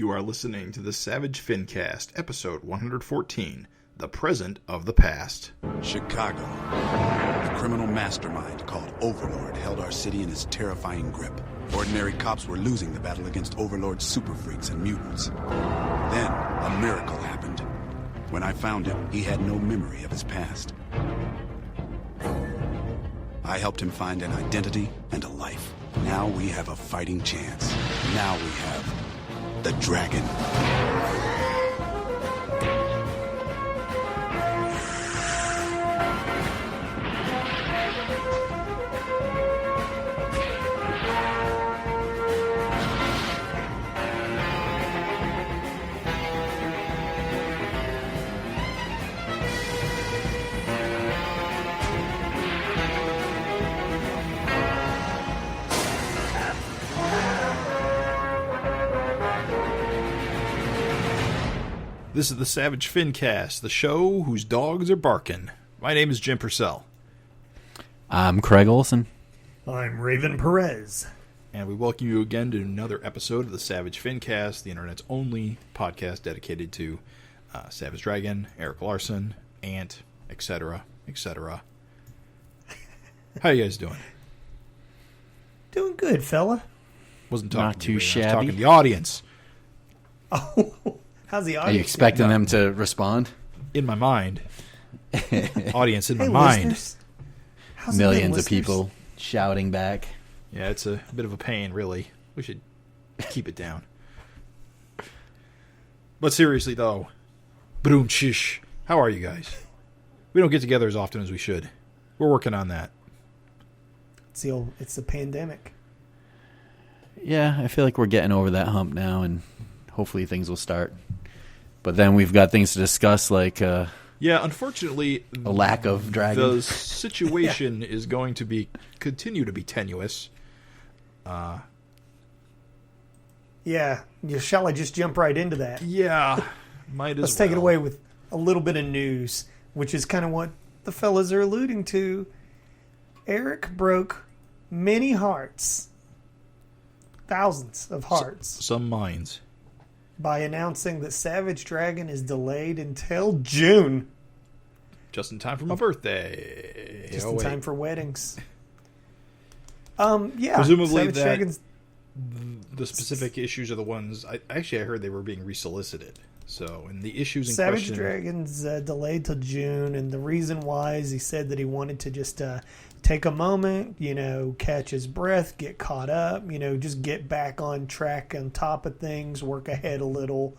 You are listening to the Savage FINcast, episode 114, The Present of the Past. Chicago. A criminal mastermind called Overlord held our city in his terrifying grip. Ordinary cops were losing the battle against Overlord's super freaks and mutants. Then, a miracle happened. When I found him, he had no memory of his past. I helped him find an identity and a life. Now we have a fighting chance. Now we have the dragon. This is the Savage FINcast, the show whose dogs are barking. My name is Jim Purcell. I'm Craig Olsen. I'm Raven Perez. And we welcome you again to another episode of the Savage FINcast, the internet's only podcast dedicated to Savage Dragon, Erik Larsen, Ant, etc., etc. How you guys doing? Doing good, fella. Wasn't talking Not to too you, Raven. I was shabby. talking to the audience. Oh, how's the Are audience? you expecting them to respond? In my mind. Audience in my Hey, mind. listeners. How's it been, Millions of listeners? people shouting back. Yeah, it's a bit of a pain, really. We should keep it down. But seriously, though, boom, shish. How are you guys? We don't get together as often as we should. We're working on that. It's the pandemic. Yeah, I feel like we're getting over that hump now, and hopefully things will start. But then we've got things to discuss, like Yeah, unfortunately, a lack of dragon. the situation is going to continue to be tenuous. Yeah. Shall I just jump right into that? Yeah, might as Let's well. take it away with a little bit of news, which is kind of what the fellas are alluding to. Erik broke many hearts, thousands of hearts, Some minds. by announcing that Savage Dragon is delayed until June. Just in time for my birthday. Just Oh, in wait. time for weddings. Yeah. Presumably Savage that- Dragon's The specific issues are the ones... I heard they were being resolicited. So, and the issues in Savage question... Dragon's delayed till June, and the reason why is he said that he wanted to just take a moment, catch his breath, get caught up, just get back on track, on top of things, work ahead a little.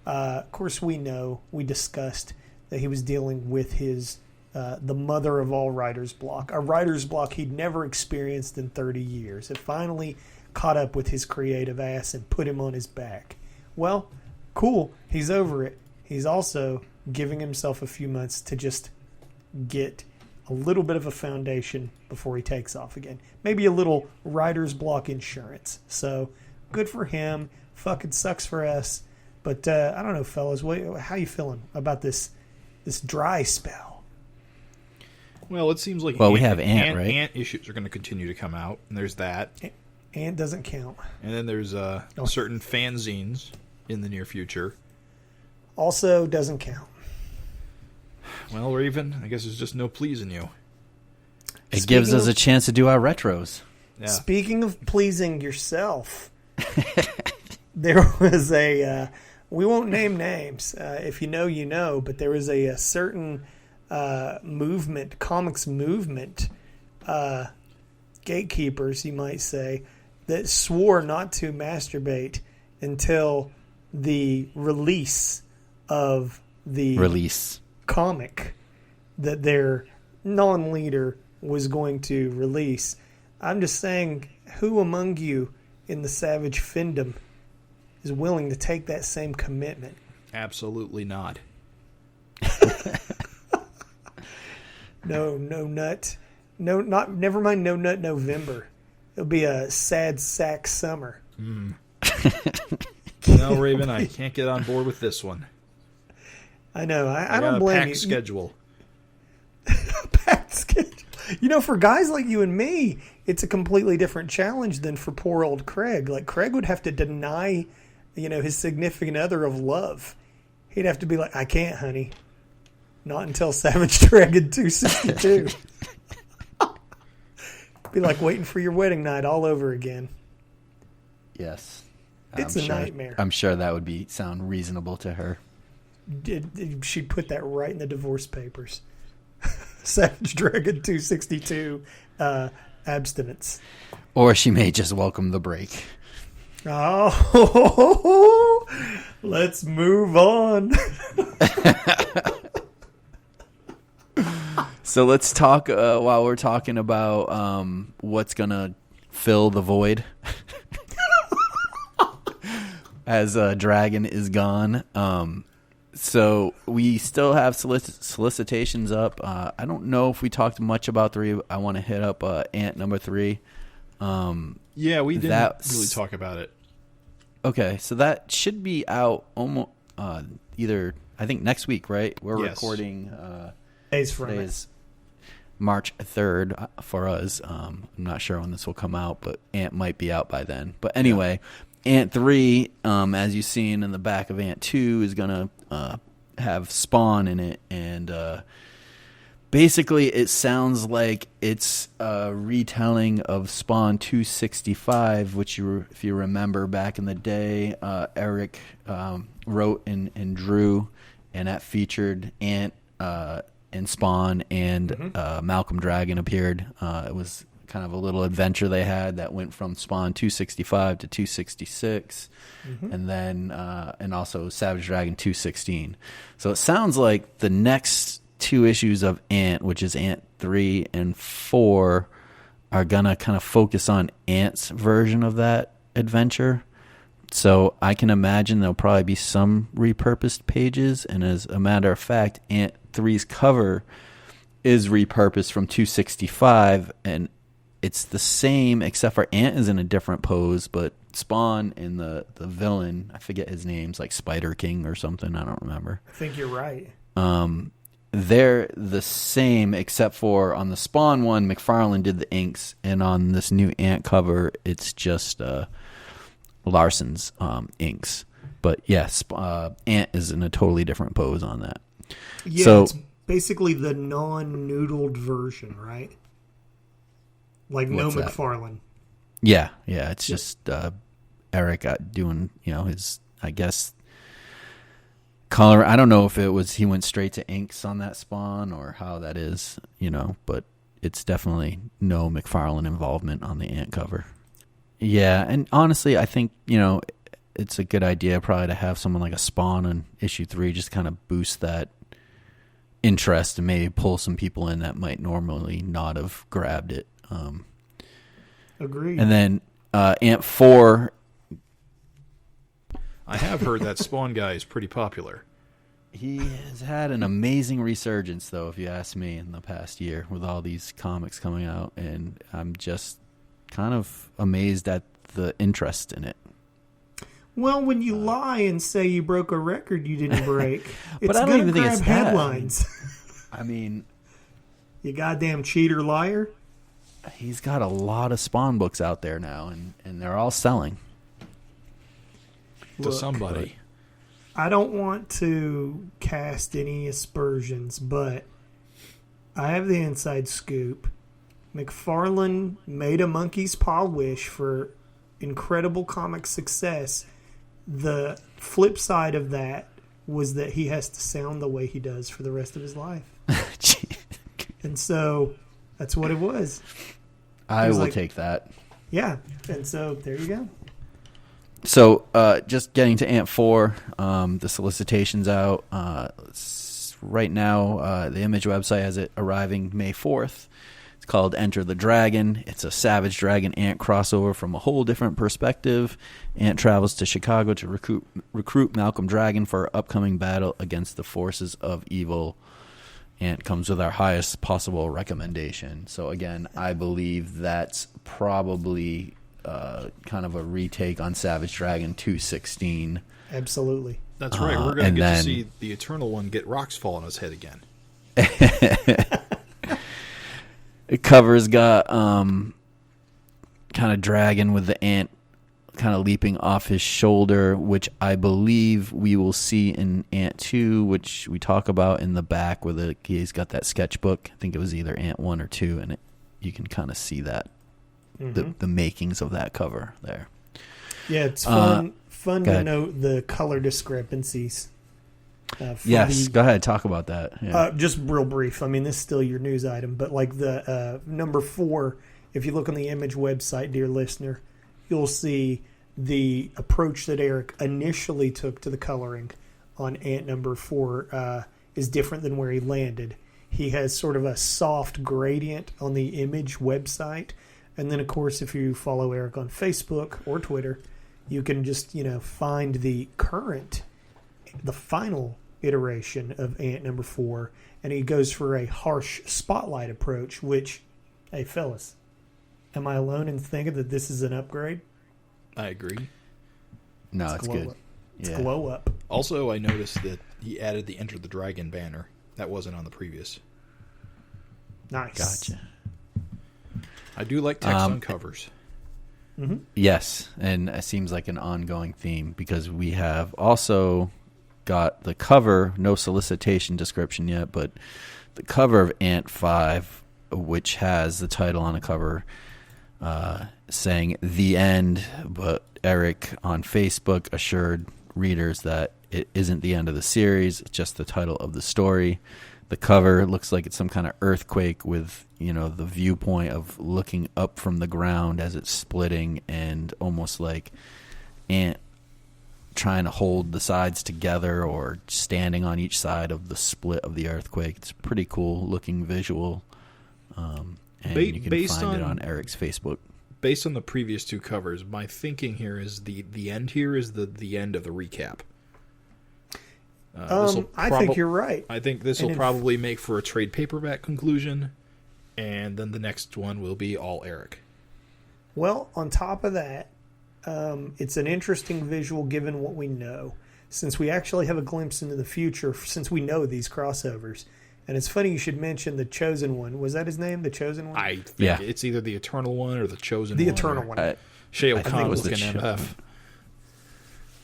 Of course, we discussed that he was dealing with his the mother of all writer's block, a writer's block he'd never experienced in 30 years. It finally caught up with his creative ass and put him on his back. Well, cool, he's over it. He's also giving himself a few months to just get a little bit of a foundation before he takes off again. Maybe a little writer's block insurance. So, good for him. Fucking sucks for us. But, I don't know, fellas, how you feeling about this dry spell? Well, it seems like... Well, we have Ant, right? Ant issues are going to continue to come out, and there's that. Ant doesn't count. And then there's certain fanzines in the near future. Also doesn't count. Well, Raven, I guess there's just no pleasing you. It gives us Speaking a of- chance to do our retros. Yeah. Speaking of pleasing yourself, there was we won't name names. If you know, you know, but there was a certain comics movement, gatekeepers, you might say, that swore not to masturbate until the release of the comic that their non-leader was going to release. I'm just saying, who among you in the Savage Findom is willing to take that same commitment? Absolutely not. No nut. Never mind no nut November. It'll be a sad sack summer. No, Raven, I can't get on board with this one. I know. I I don't got a blame packed you. schedule. Packed schedule. For guys like you and me, it's a completely different challenge than for poor old Craig. Like, Craig would have to deny his significant other of love. He'd have to be like, I can't, honey. Not until Savage Dragon 262. Be like waiting for your wedding night all over again. Yes. It's a nightmare. I'm sure that would sound reasonable to her. She'd put that right in the divorce papers. Savage Dragon 262 abstinence. Or she may just welcome the break. Oh, let's move on. So let's talk while we're talking about what's going to fill the void as Dragon is gone. So we still have solicitations up. I don't know if we talked much about 3. I want to hit up Ant number 3. Yeah, we didn't really talk about it. Okay, so that should be out almost either, I think, next week, right? We're recording Days from today's March 3rd for us. I'm not sure when this will come out, but Ant might be out by then. But anyway, Ant 3, as you've seen in the back of Ant 2, is going to have Spawn in it. And basically, it sounds like it's a retelling of Spawn 265, which, if you remember back in the day, Erik wrote and drew, and that featured Ant and Spawn, and Malcolm Dragon appeared. It was kind of a little adventure they had that went from Spawn 265 to 266, and then and also Savage Dragon 216. So it sounds like the next 2 issues of Ant, which is Ant 3 and 4, are gonna kind of focus on Ant's version of that adventure. So I can imagine there'll probably be some repurposed pages, and as a matter of fact, Ant 3's cover is repurposed from 265, and it's the same except for Ant is in a different pose, but Spawn and the villain, I forget his name's like Spider King or something, I don't remember. I think you're right. They're the same except for on the Spawn one, McFarlane did the inks, and on this new Ant cover, it's just Larsen's inks. But yes, Ant is in a totally different pose on that. Yeah, so, it's basically the non-noodled version, right? Like no McFarlane. Yeah, it's just Erik doing, his, I guess, color. I don't know if it was he went straight to inks on that Spawn or how that is, but it's definitely no McFarlane involvement on the Ant cover. Yeah, and honestly, I think, it's a good idea probably to have someone like a Spawn on issue 3 just kind of boost that interest and maybe pull some people in that might normally not have grabbed it. Agreed. And then Ant 4. I have heard that Spawn guy is pretty popular. He has had an amazing resurgence, though, if you ask me, in the past year with all these comics coming out, and I'm just kind of amazed at the interest in it. Well, when you lie and say you broke a record you didn't break, it's I don't going even to think grab it's headlines. I mean, you goddamn cheater liar. He's got a lot of Spawn books out there now, and they're all selling. To somebody. I don't want to cast any aspersions, but I have the inside scoop. McFarlane made a monkey's paw wish for incredible comic success. The flip side of that was that he has to sound the way he does for the rest of his life. And so that's what it was. I will take that. Yeah. And so there you go. So just getting to Ant 4, the solicitation's out. Right now, the Image website has it arriving May 4th. It's called Enter the Dragon. It's a Savage Dragon Ant crossover from a whole different perspective. Ant travels to Chicago to recruit Malcolm Dragon for our upcoming battle against the forces of evil. Ant comes with our highest possible recommendation. So again, I believe that's probably kind of a retake on Savage Dragon 216. Absolutely. That's right. We're going to get to see the Eternal One get rocks fall on his head again. The cover's got kind of Dragon with the ant kind of leaping off his shoulder, which I believe we will see in Ant 2, which we talk about in the back where he's got that sketchbook. I think it was either Ant 1 or 2, and you can kind of see that, the makings of that cover there. Yeah, it's fun to note the color discrepancies. Yes, go ahead, talk about that. Yeah. Just real brief. I mean, this is still your news item, but like the number 4, if you look on the Image website, dear listener, you'll see the approach that Erik initially took to the coloring on Ant number 4 is different than where he landed. He has sort of a soft gradient on the Image website. And then, of course, if you follow Erik on Facebook or Twitter, you can just, find the final iteration of Ant number 4. And he goes for a harsh spotlight approach, which, hey, fellas, am I alone in thinking that this is an upgrade? I agree. No, it's good. It's glow up. Also, I noticed that he added the Enter the Dragon banner. That wasn't on the previous. Nice. Gotcha. I do like text on covers. Mm-hmm. Yes, and it seems like an ongoing theme because we have also got the cover, no solicitation description yet, but the cover of Ant 5, which has the title on the cover saying The End, but Erik on Facebook assured readers that it isn't the end of the series, it's just the title of the story. The cover looks like it's some kind of earthquake with, the viewpoint of looking up from the ground as it's splitting and almost like Ant trying to hold the sides together or standing on each side of the split of the earthquake. It's a pretty cool looking visual. And you can find it on Erik's Facebook. Based on the previous 2 covers, my thinking here is the end here is the end of the recap. I think you're right. I think this will probably make for a trade paperback conclusion, and then the next one will be all Erik. Well, on top of that, it's an interesting visual given what we know, since we actually have a glimpse into the future, since we know these crossovers. And it's funny you should mention the Chosen One. Was that his name, the Chosen One? I think it's either the Eternal One or the Chosen One. The Eternal One. Shao Kahn was the looking MF.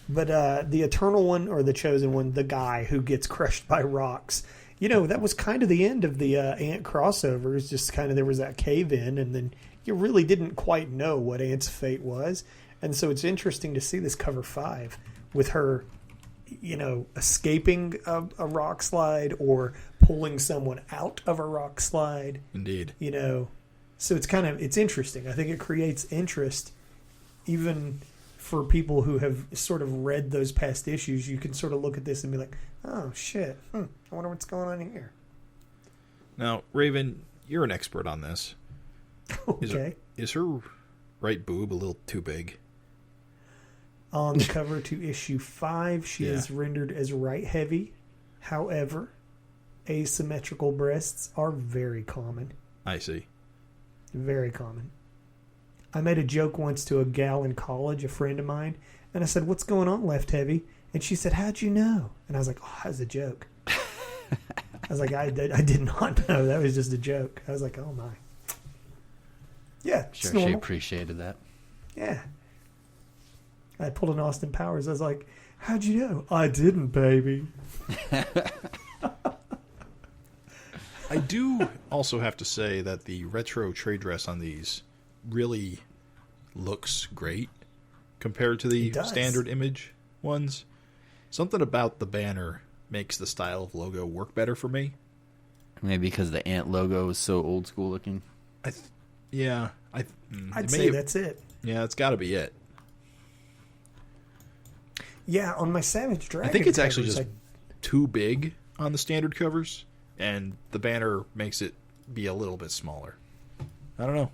But the Eternal One or the Chosen One, the guy who gets crushed by rocks, that was kind of the end of the Ant crossovers. Just kind of there was that cave in, and then you really didn't quite know what Ant's fate was. And so it's interesting to see this cover 5 with her, escaping a rock slide or pulling someone out of a rock slide. Indeed. So it's interesting. I think it creates interest even for people who have sort of read those past issues. You can sort of look at this and be like, oh, shit. I wonder what's going on here. Now, Raven, you're an expert on this. Okay. Is her right boob a little too big? On the cover to issue 5, she is rendered as right heavy. However, asymmetrical breasts are very common. I see. Very common. I made a joke once to a gal in college, a friend of mine, and I said, "What's going on, left heavy?" And she said, "How'd you know?" And I was like, "Oh, that was a joke." I was like, I did not know. That was just a joke. I was like, oh, my. Yeah, sure, she appreciated that. Yeah. I pulled an Austin Powers. I was like, how'd you know? I didn't, baby. I do also have to say that the retro trade dress on these really looks great compared to the standard Image ones. Something about the banner makes the style of logo work better for me. Maybe because the Ant logo is so old school looking. I'd say that's it. Yeah, that's got to be it. Yeah, on my Savage Dragon I think it's actually covers, just too big on the standard covers, and the banner makes it be a little bit smaller. I don't know.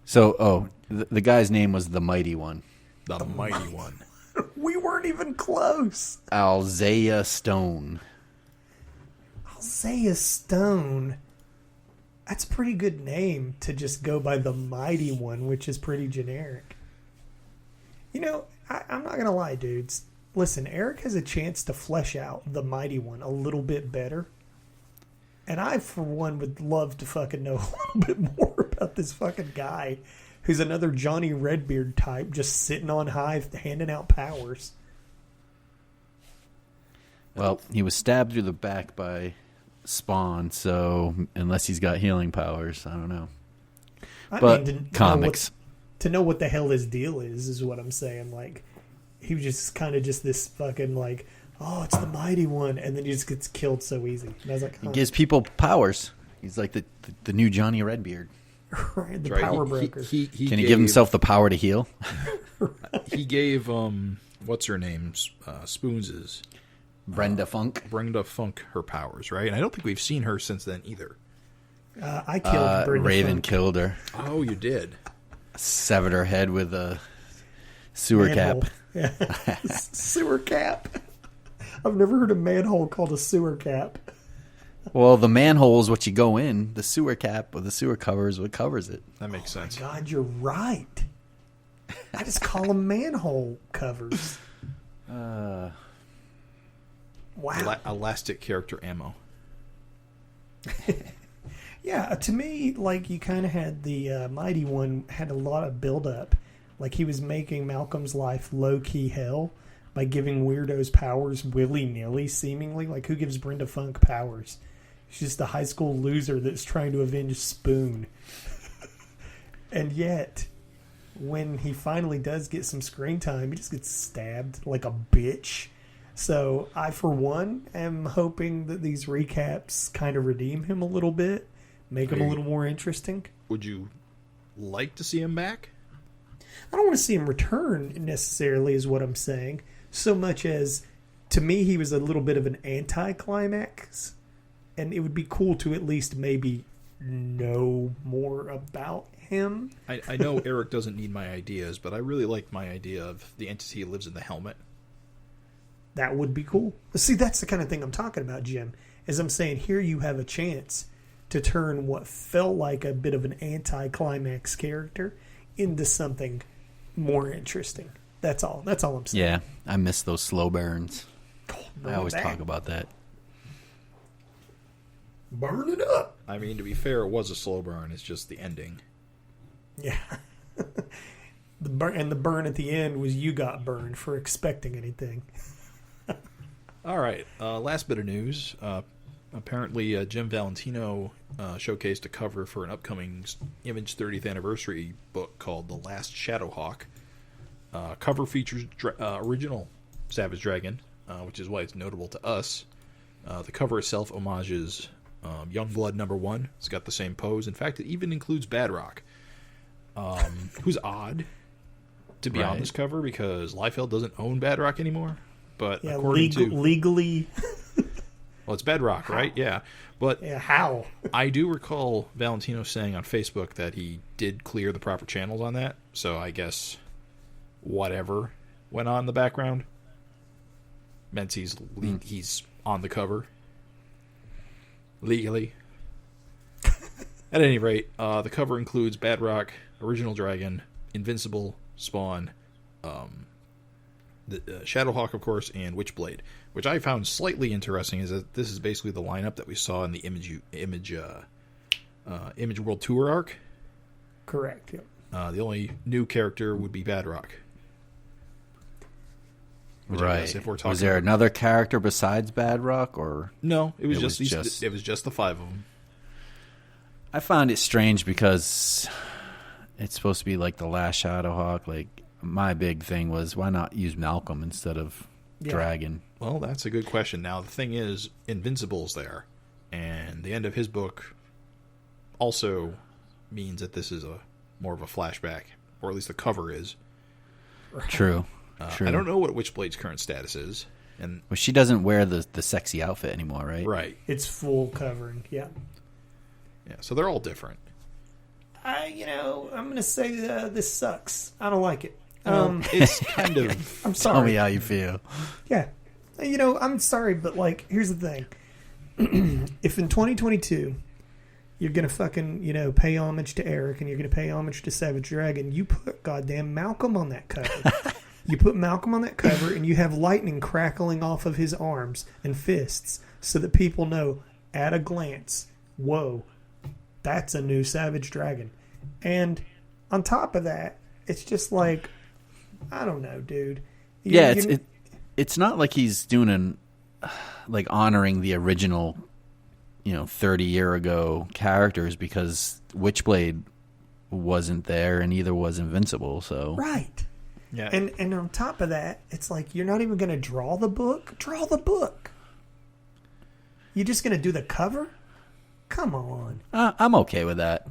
So, the guy's name was the Mighty One. The Mighty One. We weren't even close. Alzaya Stone. Alzaya Stone. That's a pretty good name to just go by the Mighty One, which is pretty generic. You know, I'm not going to lie, dudes. Listen, Erik has a chance to flesh out the Mighty One a little bit better. And I, for one, would love to fucking know a little bit more about this fucking guy who's another Johnny Redbeard type, just sitting on high, handing out powers. Well, he was stabbed through the back by Spawn, so unless he's got healing powers, I don't know. Comics. To know what the hell his deal is what I'm saying. Like, he was just kind of just this fucking, like, oh, it's the Mighty One, and then he just gets killed so easy. And I was like, He gives people powers. He's like the new Johnny Redbeard. Right, the power broker. Can he give himself the power to heal? He gave, what's her name, Spoons' Brenda Funk. Brenda Funk her powers, right? And I don't think we've seen her since then either. I killed Brenda Raven Funk. killed her. Oh, you did? Severed her head with a sewer Manhole. cap. Yeah. Sewer cap. I've never heard a manhole called a sewer cap. Well, the manhole is what you go in. The sewer cap or the sewer cover is what covers it. That makes sense. God, you're right. I just call them manhole covers. Wow. Elastic character ammo. Yeah, to me, like, you kind of had the Mighty One had a lot of build-up. Like, he was making Malcolm's life low-key hell by giving weirdos powers willy-nilly, seemingly. Like, who gives Brenda Funk powers? She's just a high school loser that's trying to avenge Spoon. And yet, when he finally does get some screen time, he just gets stabbed like a bitch. So I, for one, am hoping that these recaps kind of redeem him a little bit, make him a little more interesting. Would you like to see him back? I don't want to see him return necessarily, is what I'm saying. So much as, to me, he was a little bit of an anticlimax, and it would be cool to at least maybe know more about him. I know Eric doesn't need my ideas, but I really like my idea of the entity lives in the helmet. That would be cool. See, that's the kind of thing I'm talking about, Jim. As I'm saying, here you have a chance to turn what felt like a bit of an anticlimax character into something more interesting. That's all. That's all I'm saying. Yeah, I miss those slow burns. I always back. talk about that. Burn it up. I mean, to be fair, it was a slow burn. It's just the ending. Yeah. The burn at the end was you got burned for expecting anything. All right. Last bit of news. Apparently, Jim Valentino showcased a cover for an upcoming Image 30th anniversary book called The Last Shadowhawk. Cover features original Savage Dragon, which is why it's notable to us. The cover itself homages Youngblood #1. It's got the same pose. In fact, it even includes Badrock, who's odd to be on this cover because Liefeld doesn't own Badrock anymore. But Yeah, according to legally. well, it's Bedrock, right? Yeah, but Yeah, how? I do recall Valentino saying on Facebook that he did clear the proper channels on that. So I guess whatever went on in the background meant he's on the cover legally. At any rate, the cover includes Badrock, Original Dragon, Invincible, Spawn, the Shadowhawk, of course, and Witchblade, which I found slightly interesting. Is that this is basically the lineup that we saw in the Image World Tour arc. Correct. Yep. The only new character would be Badrock. Which I guess if we're talking, was there another character besides Badrock, or no? It was just the 5 of them. I found it strange because it's supposed to be like the last Shadowhawk. Like, my big thing was, why not use Malcolm instead of Dragon? Well, that's a good question. Now, the thing is, Invincible's there, and the end of his book also means that this is more of a flashback, or at least the cover is. True. True. I don't know what Witchblade's current status is. And well, she doesn't wear the sexy outfit anymore, right? Right. It's full covering. Yeah. Yeah, so they're all different. I'm going to say this sucks. I don't like it. It's kind of... I'm sorry. Tell me how you feel. Yeah. I'm sorry, but, like, here's the thing. If in 2022 you're going to fucking, pay homage to Erik and you're going to pay homage to Savage Dragon, you put goddamn Malcolm on that cover. You put Malcolm on that cover and you have lightning crackling off of his arms and fists so that people know at a glance, whoa, that's a new Savage Dragon. And on top of that, it's just like, I don't know, dude. It's not like he's doing like honoring the original, 30-year ago characters, because Witchblade wasn't there and neither was Invincible. So right. Yeah. And on top of that, it's like, you're not even going to draw the book. Draw the book. You're just going to do the cover? Come on. I'm okay with that.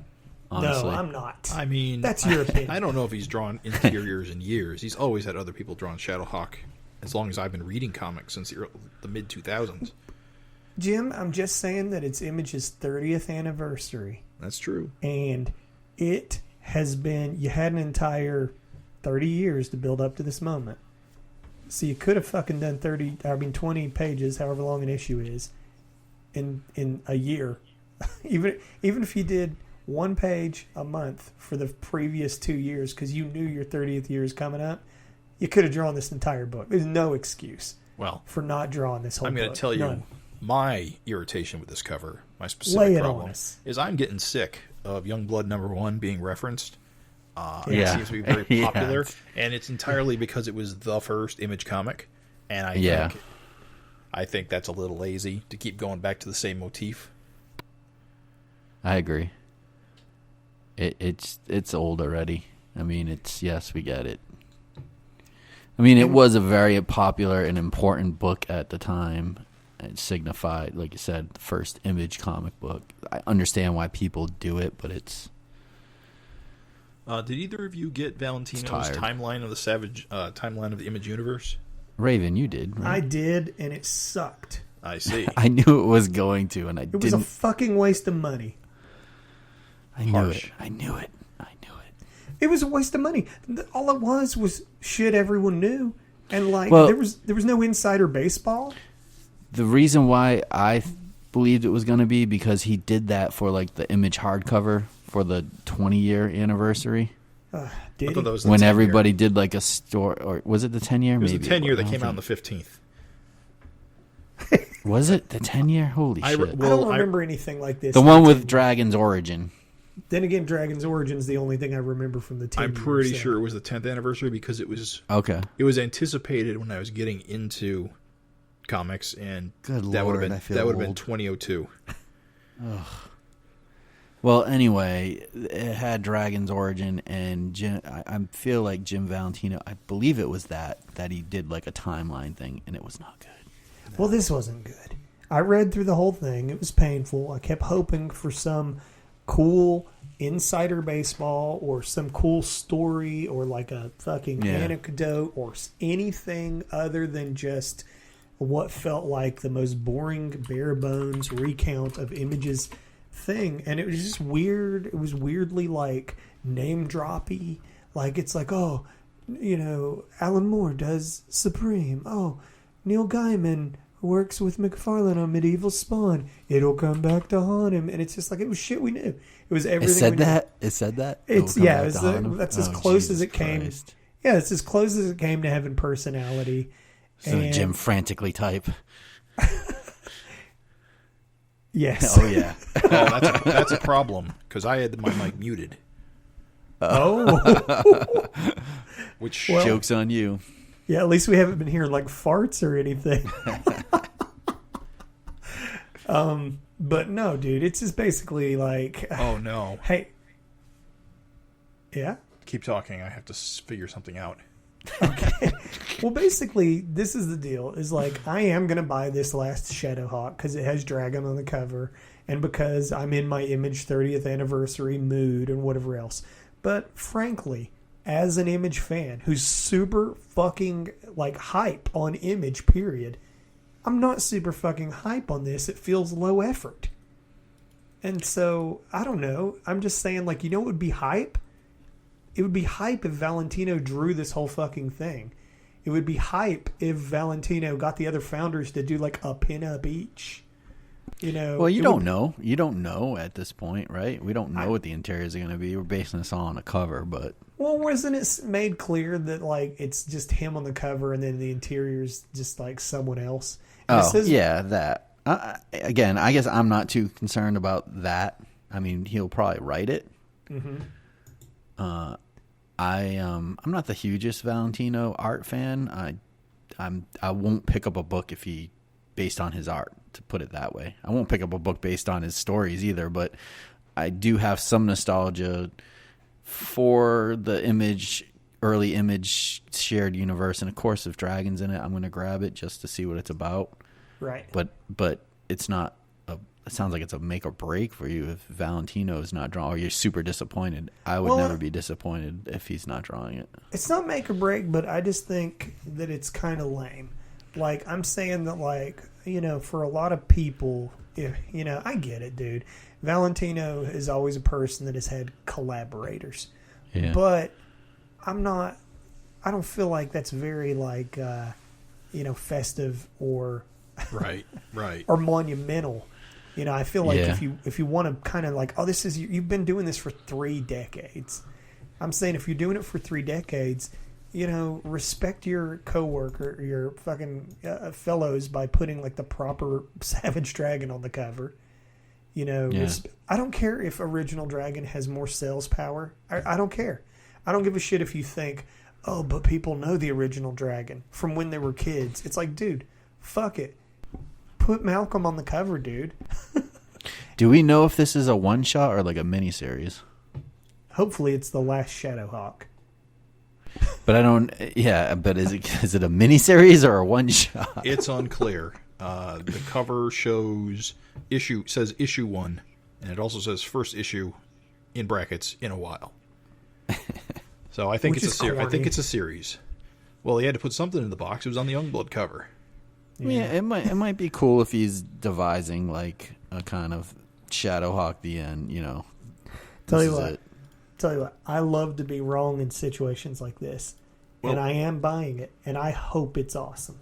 Honestly. No, I'm not. I mean, that's your opinion. I don't know if he's drawn interiors in years. He's always had other people drawing Shadowhawk as long as I've been reading comics since the mid-2000s. Jim, I'm just saying that it's Image's 30th anniversary. That's true. And it has been, you had an entire 30 years to build up to this moment. So you could have fucking done 20 pages, however long an issue is, in a year. even if you did one page a month for the previous 2 years, because you knew your 30th year is coming up, you could have drawn this entire book. There's no excuse for not drawing this whole book. I'm going to tell you my irritation with this cover, my Lay specific it problem, on us. is I'm getting sick of Youngblood #1 being referenced. It Yeah. seems to be very Yeah. popular, and it's entirely because it was the first Image comic, and I think that's a little lazy to keep going back to the same motif. I agree. It's old already. I mean, yes, we get it. I mean, it was a very popular and important book at the time. It signified, like you said, the first Image comic book. I understand why people do it, but it's... Did either of you get Valentino's timeline of the Savage timeline of the Image universe? Raven, you did, right? I did, and it sucked. I see. I knew it was going to, and It was a fucking waste of money. I knew it. It was a waste of money. All it was shit everyone knew, and there was no insider baseball. The reason why I believed it was going to be because he did that for like the Image hardcover for the 20-year anniversary. Did I thought that he? was the When 10-year. everybody did like a store, or was it the 10-year? It was Maybe the 10-year that I don't came out on the think- 15th. Was it the 10-year? Holy shit! I don't remember anything like this. The one with Dragon's Origin. Then again, Dragon's Origin is the only thing I remember from the 10 I'm pretty sure it was the 10th anniversary because it was anticipated when I was getting into comics, and Good that would Lord, have I been feel that would have been old. 2002. Well, anyway, it had Dragon's Origin, and I feel like Jim Valentino, I believe it was that he did like a timeline thing, and it was not good. Well, this wasn't good. I read through the whole thing. It was painful. I kept hoping for some cool insider baseball or some cool story or like a fucking anecdote or anything other than just what felt like the most boring, bare bones recount of Image's thing. And it was just weird. It was weirdly like name droppy. Like it's like, oh, Alan Moore does Supreme. Oh, Neil Gaiman works with McFarlane on Medieval Spawn. It'll come back to haunt him. And it's just like, it was shit we knew. It was everything. It said that? It's that's as close as it came. Yeah, it's as close as it came to having personality. So Jim frantically type. Yes. Oh yeah. That's a problem because I had my mic muted. Oh. Which Joke's on you. Yeah, at least we haven't been hearing like farts or anything. But no, dude, it's just basically like, oh no. Hey. Yeah? Keep talking. I have to figure something out. Okay. Well, basically, this is the deal. Is like, I am going to buy this Last Shadowhawk because it has Dragon on the cover and because I'm in my Image 30th anniversary mood and whatever else. But frankly, as an Image fan who's super fucking like hype on Image, period, I'm not super fucking hype on this. It feels low effort. And so, I don't know. I'm just saying, like, what would be hype? It would be hype if Valentino drew this whole fucking thing. It would be hype if Valentino got the other founders to do like a pinup each. Well, you don't know. You don't know at this point, right? We don't know what the interiors are going to be. We're basing this all on a cover, but... Well, wasn't it made clear that like it's just him on the cover and then the interior's just like someone else? And that. Again, I guess I'm not too concerned about that. I mean, he'll probably write it. Mm-hmm. I'm not the hugest Valentino art fan. I won't pick up a book if he based on his art, to put it that way. I won't pick up a book based on his stories either, but I do have some nostalgia for the early Image shared universe, and of course if Dragon's in it, I'm going to grab it just to see what it's about. Right. But it's not it sounds like it's a make or break for you if Valentino is not drawing, or you're super disappointed. I would never be disappointed if he's not drawing it. It's not make or break, but I just think that it's kind of lame. Like, I'm saying that, like, you know, for a lot of people, you know, I get it, dude. Valentino is always a person that has had collaborators. Yeah. But I don't feel like that's very, like, you know, festive or Right. or monumental. You know, I feel like if you want to kind of like, oh, this is, you've been doing this for 3 decades. I'm saying if you're doing it for 3 decades, you know, respect your coworker, your fucking fellows by putting like the proper Savage Dragon on the cover. You know, I don't care if Original Dragon has more sales power. I don't care. I don't give a shit if you think, oh, but people know the Original Dragon from when they were kids. It's like, dude, fuck it. Put Malcolm on the cover, dude. Do we know if this is a one-shot or like a miniseries? Hopefully it's the Last Shadowhawk. But I don't. Yeah, but is it a miniseries or a one-shot? It's unclear. The cover says issue 1, and it also says first issue in brackets in a while. So I think it's a series. Well, he had to put something in the box. It was on the Youngblood cover. Yeah, it might be cool if he's devising like a kind of Shadowhawk the end, you know. Tell you what, I love to be wrong in situations like this. And I am buying it, and I hope it's awesome.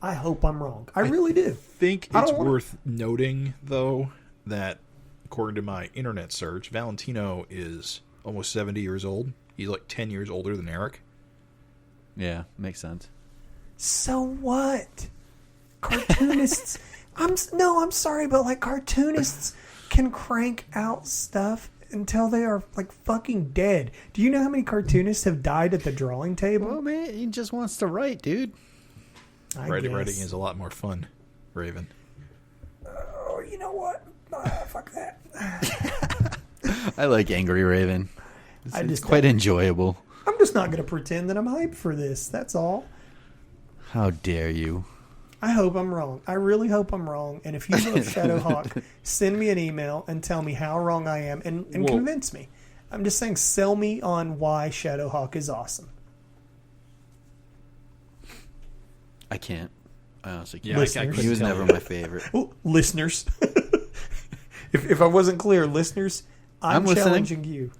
I hope I'm wrong. I really do. I think it's worth noting, though, that according to my internet search, Valentino is almost 70 years old. He's like 10 years older than Erik. Yeah, makes sense. So what? Cartoonists... I'm sorry, but like cartoonists can crank out stuff until they are like fucking dead. Do you know how many cartoonists have died at the drawing table? Well, man, he just wants to write, dude. Writing is a lot more fun, Raven. Oh, you know what? Fuck that. I like Angry Raven. It's quite enjoyable. I'm just not going to pretend that I'm hyped for this. That's all. How dare you? I hope I'm wrong. I really hope I'm wrong. And if you love Shadowhawk, send me an email and tell me how wrong I am and convince me. I'm just saying, sell me on why Shadowhawk is awesome. I can't. I honestly can't. Yeah, Listeners. He was never my favorite. Oh, listeners. if I wasn't clear, listeners, I'm challenging you.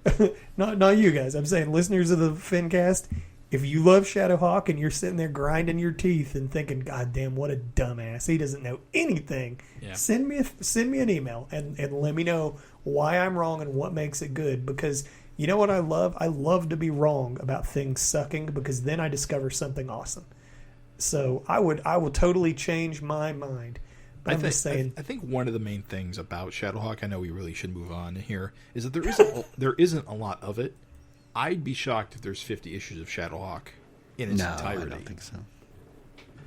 not you guys. I'm saying listeners of the FINcast, if you love Shadowhawk and you're sitting there grinding your teeth and thinking, God damn, what a dumbass. He doesn't know anything. Yeah. Send me an email and let me know why I'm wrong and what makes it good. Because you know what I love? I love to be wrong about things sucking, because then I discover something awesome. So I will totally change my mind. But I'm just saying. I think one of the main things about Shadowhawk, I know we really should move on here, is that there isn't a lot of it. I'd be shocked if there's 50 issues of Shadowhawk in its entirety. I don't think so.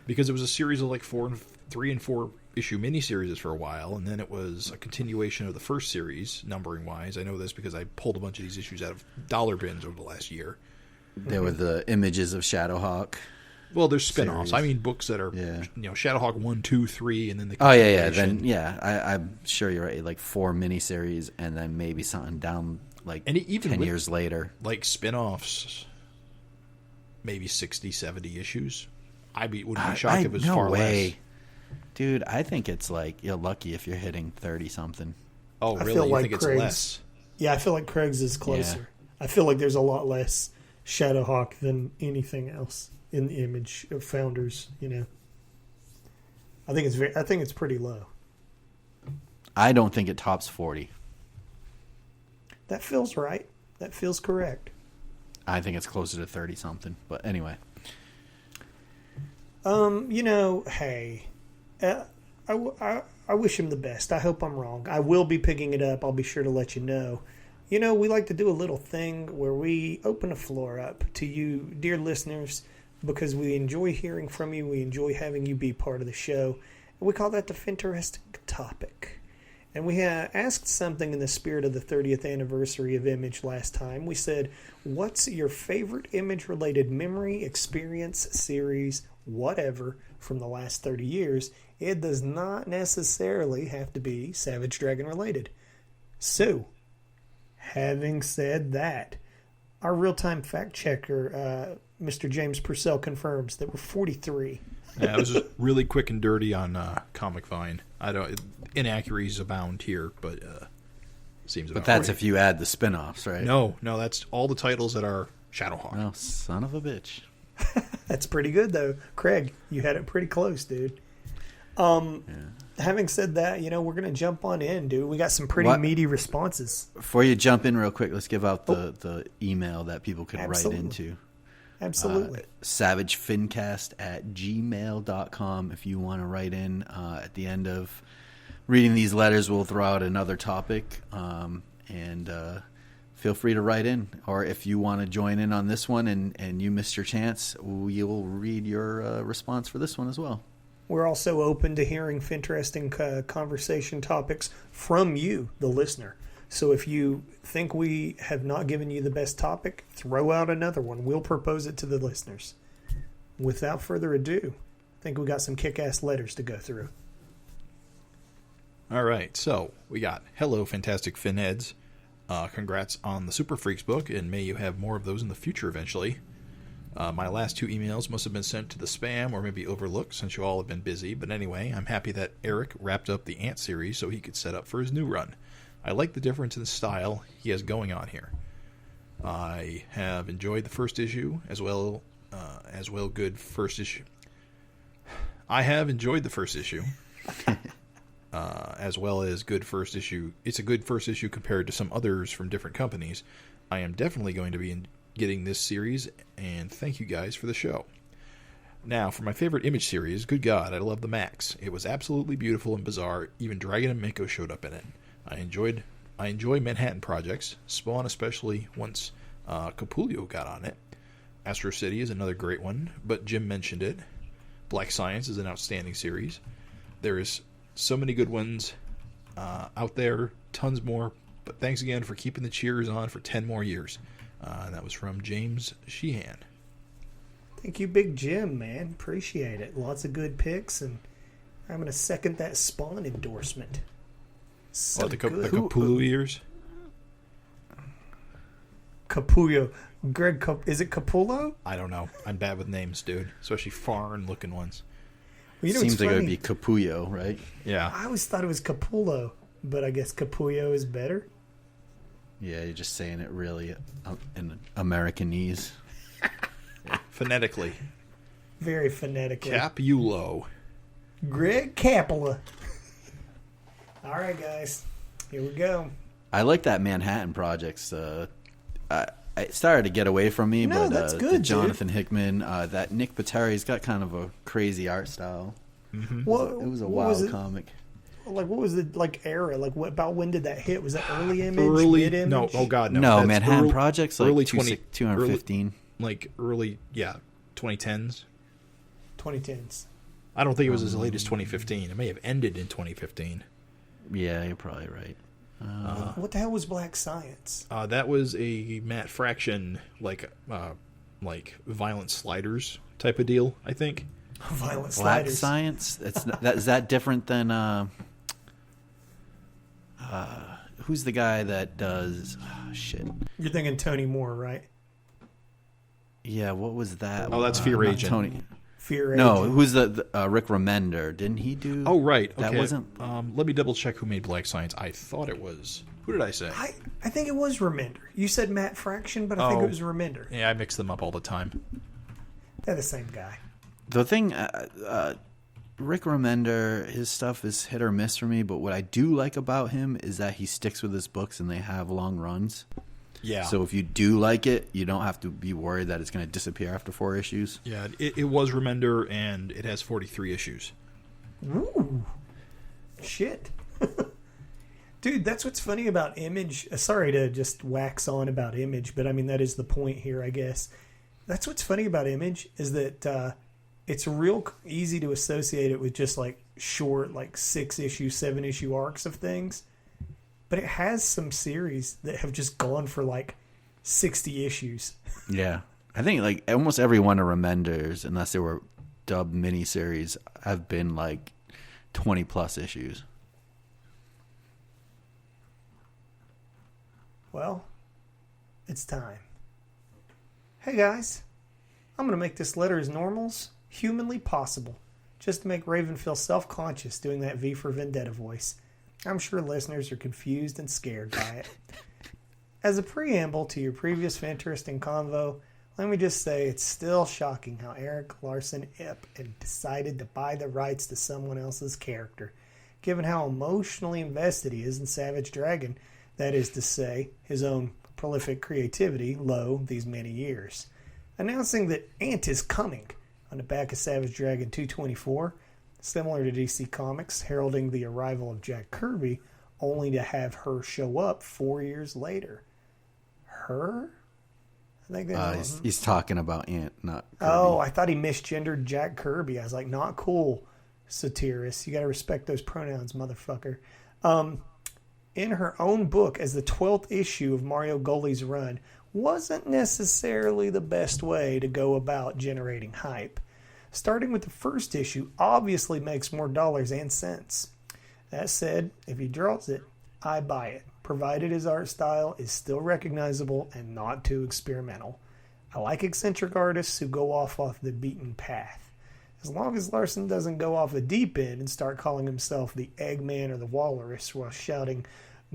Because it was a series of like 3 and 4 issue miniseries for a while, and then it was a continuation of the first series, numbering wise. I know this because I pulled a bunch of these issues out of dollar bins over the last year. There were the images of Shadowhawk. Well, there's spin-offs. Series. I mean, books that are, Shadowhawk 1, 2, 3, and then the I'm sure you're right. Like 4 miniseries, and then maybe something down like 10 years later. Like spin-offs, maybe 60, 70 issues. Wouldn't be shocked if it was far less. Dude, I think it's like you're lucky if you're hitting 30-something. Oh, really? You think it's less? Yeah, I feel like Craig's is closer. Yeah. I feel like there's a lot less Shadowhawk than anything else in the Image of founders, you know. I think it's pretty low. I don't think it tops 40. That feels right. That feels correct. I think it's closer to 30-something. But anyway. Hey, I wish him the best. I hope I'm wrong. I will be picking it up. I'll be sure to let you know. we like to do a little thing where we open the floor up to you, dear listeners, because we enjoy hearing from you. We enjoy having you be part of the show. And we call that the FINteresting topic. And we asked something in the spirit of the 30th anniversary of Image last time. We said, what's your favorite Image-related memory, experience, series, whatever, from the last 30 years? It does not necessarily have to be Savage Dragon related. So, having said that, our real-time fact checker, Mr. James Purcell, confirms that we're 43. Yeah, it was just really quick and dirty on Comic Vine. Inaccuracies abound here, but seems about But that's right. if you add the spin-offs, right? No, that's all the titles that are Shadowhawk. Oh, son of a bitch. That's pretty good, though. Craig, you had it pretty close, dude. Having said that, we're going to jump on in, dude. We got some pretty meaty responses. Before you jump in real quick, let's give out the email that people could Absolutely. write into. Absolutely. SavageFINcast@gmail.com. If you want to write in at the end of reading these letters, we'll throw out another topic, and feel free to write in. Or if you want to join in on this one and you missed your chance, we'll read your response for this one as well. We're also open to hearing FINteresting conversation topics from you, the listener. So if you think we have not given you the best topic, throw out another one. We'll propose it to the listeners. Without further ado, I think we got some kick-ass letters to go through. All right, so we got, hello, fantastic Finheads. Congrats on the Super Freaks book, and may you have more of those in the future eventually. My last 2 emails must have been sent to the spam or maybe overlooked since you all have been busy. But anyway, I'm happy that Erik wrapped up the Ant series so he could set up for his new run. I like the difference in style he has going on here. I have enjoyed the first issue as well good first issue. I have enjoyed the first issue. As well as good first issue. It's a good first issue compared to some others from different companies. I am definitely going to be getting this series, and thank you guys for the show. Now, for my favorite Image series, good God, I love the Max. It was absolutely beautiful and bizarre. Even Dragon and Mako showed up in it. I enjoy Manhattan projects, Spawn especially once Capullo got on it. Astro City is another great one, but Jim mentioned it. Black Science is an outstanding series. There is so many good ones out there, tons more, but thanks again for keeping the cheers on for 10 more years. That was from James Sheehan. Thank you, Big Jim, man. Appreciate it. Lots of good picks, and I'm going to second that Spawn endorsement. So The good. Capullo years? Capullo. Greg, is it Capullo? I don't know. I'm bad with names, dude. Especially foreign-looking ones. Well, Seems what's like it funny? would be Capullo, right? Yeah. I always thought it was Capullo, but I guess Capullo is better. Yeah, you're just saying it really in Americanese. Phonetically. Very phonetically. Capullo. Greg Capula. All right, guys. Here we go. I like that Manhattan Projects. It started to get away from me, No, but that's the good, Jonathan Hickman, that Nick Pitarri's got kind of a crazy art style. Mm-hmm. Well, It was a what wild was it? comic. Like, what was the era? Like, about when did that hit? Was that early Image? Early. Mid-Image? No, oh God, no. No, That's Manhattan early, Projects like early 215. Early, 2010s. 2010s. I don't think it was as late as 2015. It may have ended in 2015. Yeah, you're probably right. What the hell was Black Science? That was a Matt Fraction, like Violent Sliders type of deal, I think. Violent Black Sliders. Science? Is that different than who's the guy that does shit? You're thinking Tony Moore, right? Yeah, what was that? Oh, that's Fear not Agent. Tony. Fear No, Agent. who's the Rick Remender? Didn't he do? Oh, right. Okay. That wasn't. Let me double check who made Black Science. I thought it was. Who did I say? I think it was Remender. You said Matt Fraction, but I think Oh. it was Remender. Yeah, I mix them up all the time. They're the same guy. The thing, Rick Remender, his stuff is hit or miss for me. But what I do like about him is that he sticks with his books and they have long runs. Yeah. So if you do like it, you don't have to be worried that it's going to disappear after 4 issues. Yeah, it was Remender, and it has 43 issues. Ooh. Shit. Dude, that's what's funny about Image. Sorry to just wax on about Image, but I mean, that is the point here, I guess. That's what's funny about Image is that it's real easy to associate it with just like short, like 6-issue, 7-issue arcs of things. But it has some series that have just gone for like 60 issues. Yeah. I think like almost every one of Remender's, unless they were dubbed miniseries, have been like 20 plus issues. Well, it's time. Hey guys, I'm going to make this letter as normal as humanly possible, just to make Raven feel self-conscious doing that V for Vendetta voice. I'm sure listeners are confused and scared by it. As a preamble to your previous FINteresting convo, let me just say it's still shocking how Erik Larsen and decided to buy the rights to someone else's character, given how emotionally invested he is in Savage Dragon, that is to say, his own prolific creativity, these many years. Announcing that Ant is coming on the back of Savage Dragon 224, similar to DC Comics, heralding the arrival of Jack Kirby, only to have her show up 4 years later. Her? I think that's he's talking about Ant, not Kirby. Oh, I thought he misgendered Jack Kirby. I was like, not cool, Satyrus. You got to respect those pronouns, motherfucker. In her own book, as the 12th issue of Mario Goli's run, wasn't necessarily the best way to go about generating hype. Starting with the first issue obviously makes more dollars and cents. That said, if he draws it, I buy it, provided his art style is still recognizable and not too experimental. I like eccentric artists who go off the beaten path. As long as Larsen doesn't go off the deep end and start calling himself the Eggman or the Walrus while shouting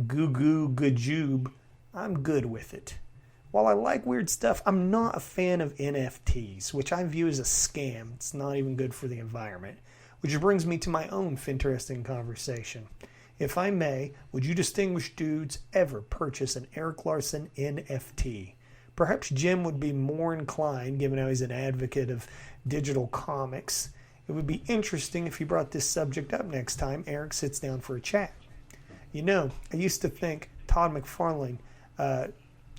goo goo gajoob, I'm good with it. While I like weird stuff, I'm not a fan of NFTs, which I view as a scam. It's not even good for the environment. Which brings me to my own FINteresting conversation. If I may, would you distinguished dudes ever purchase an Erik Larsen NFT? Perhaps Jim would be more inclined, given how he's an advocate of digital comics. It would be interesting if he brought this subject up next time Erik sits down for a chat. You know, I used to think Todd McFarlane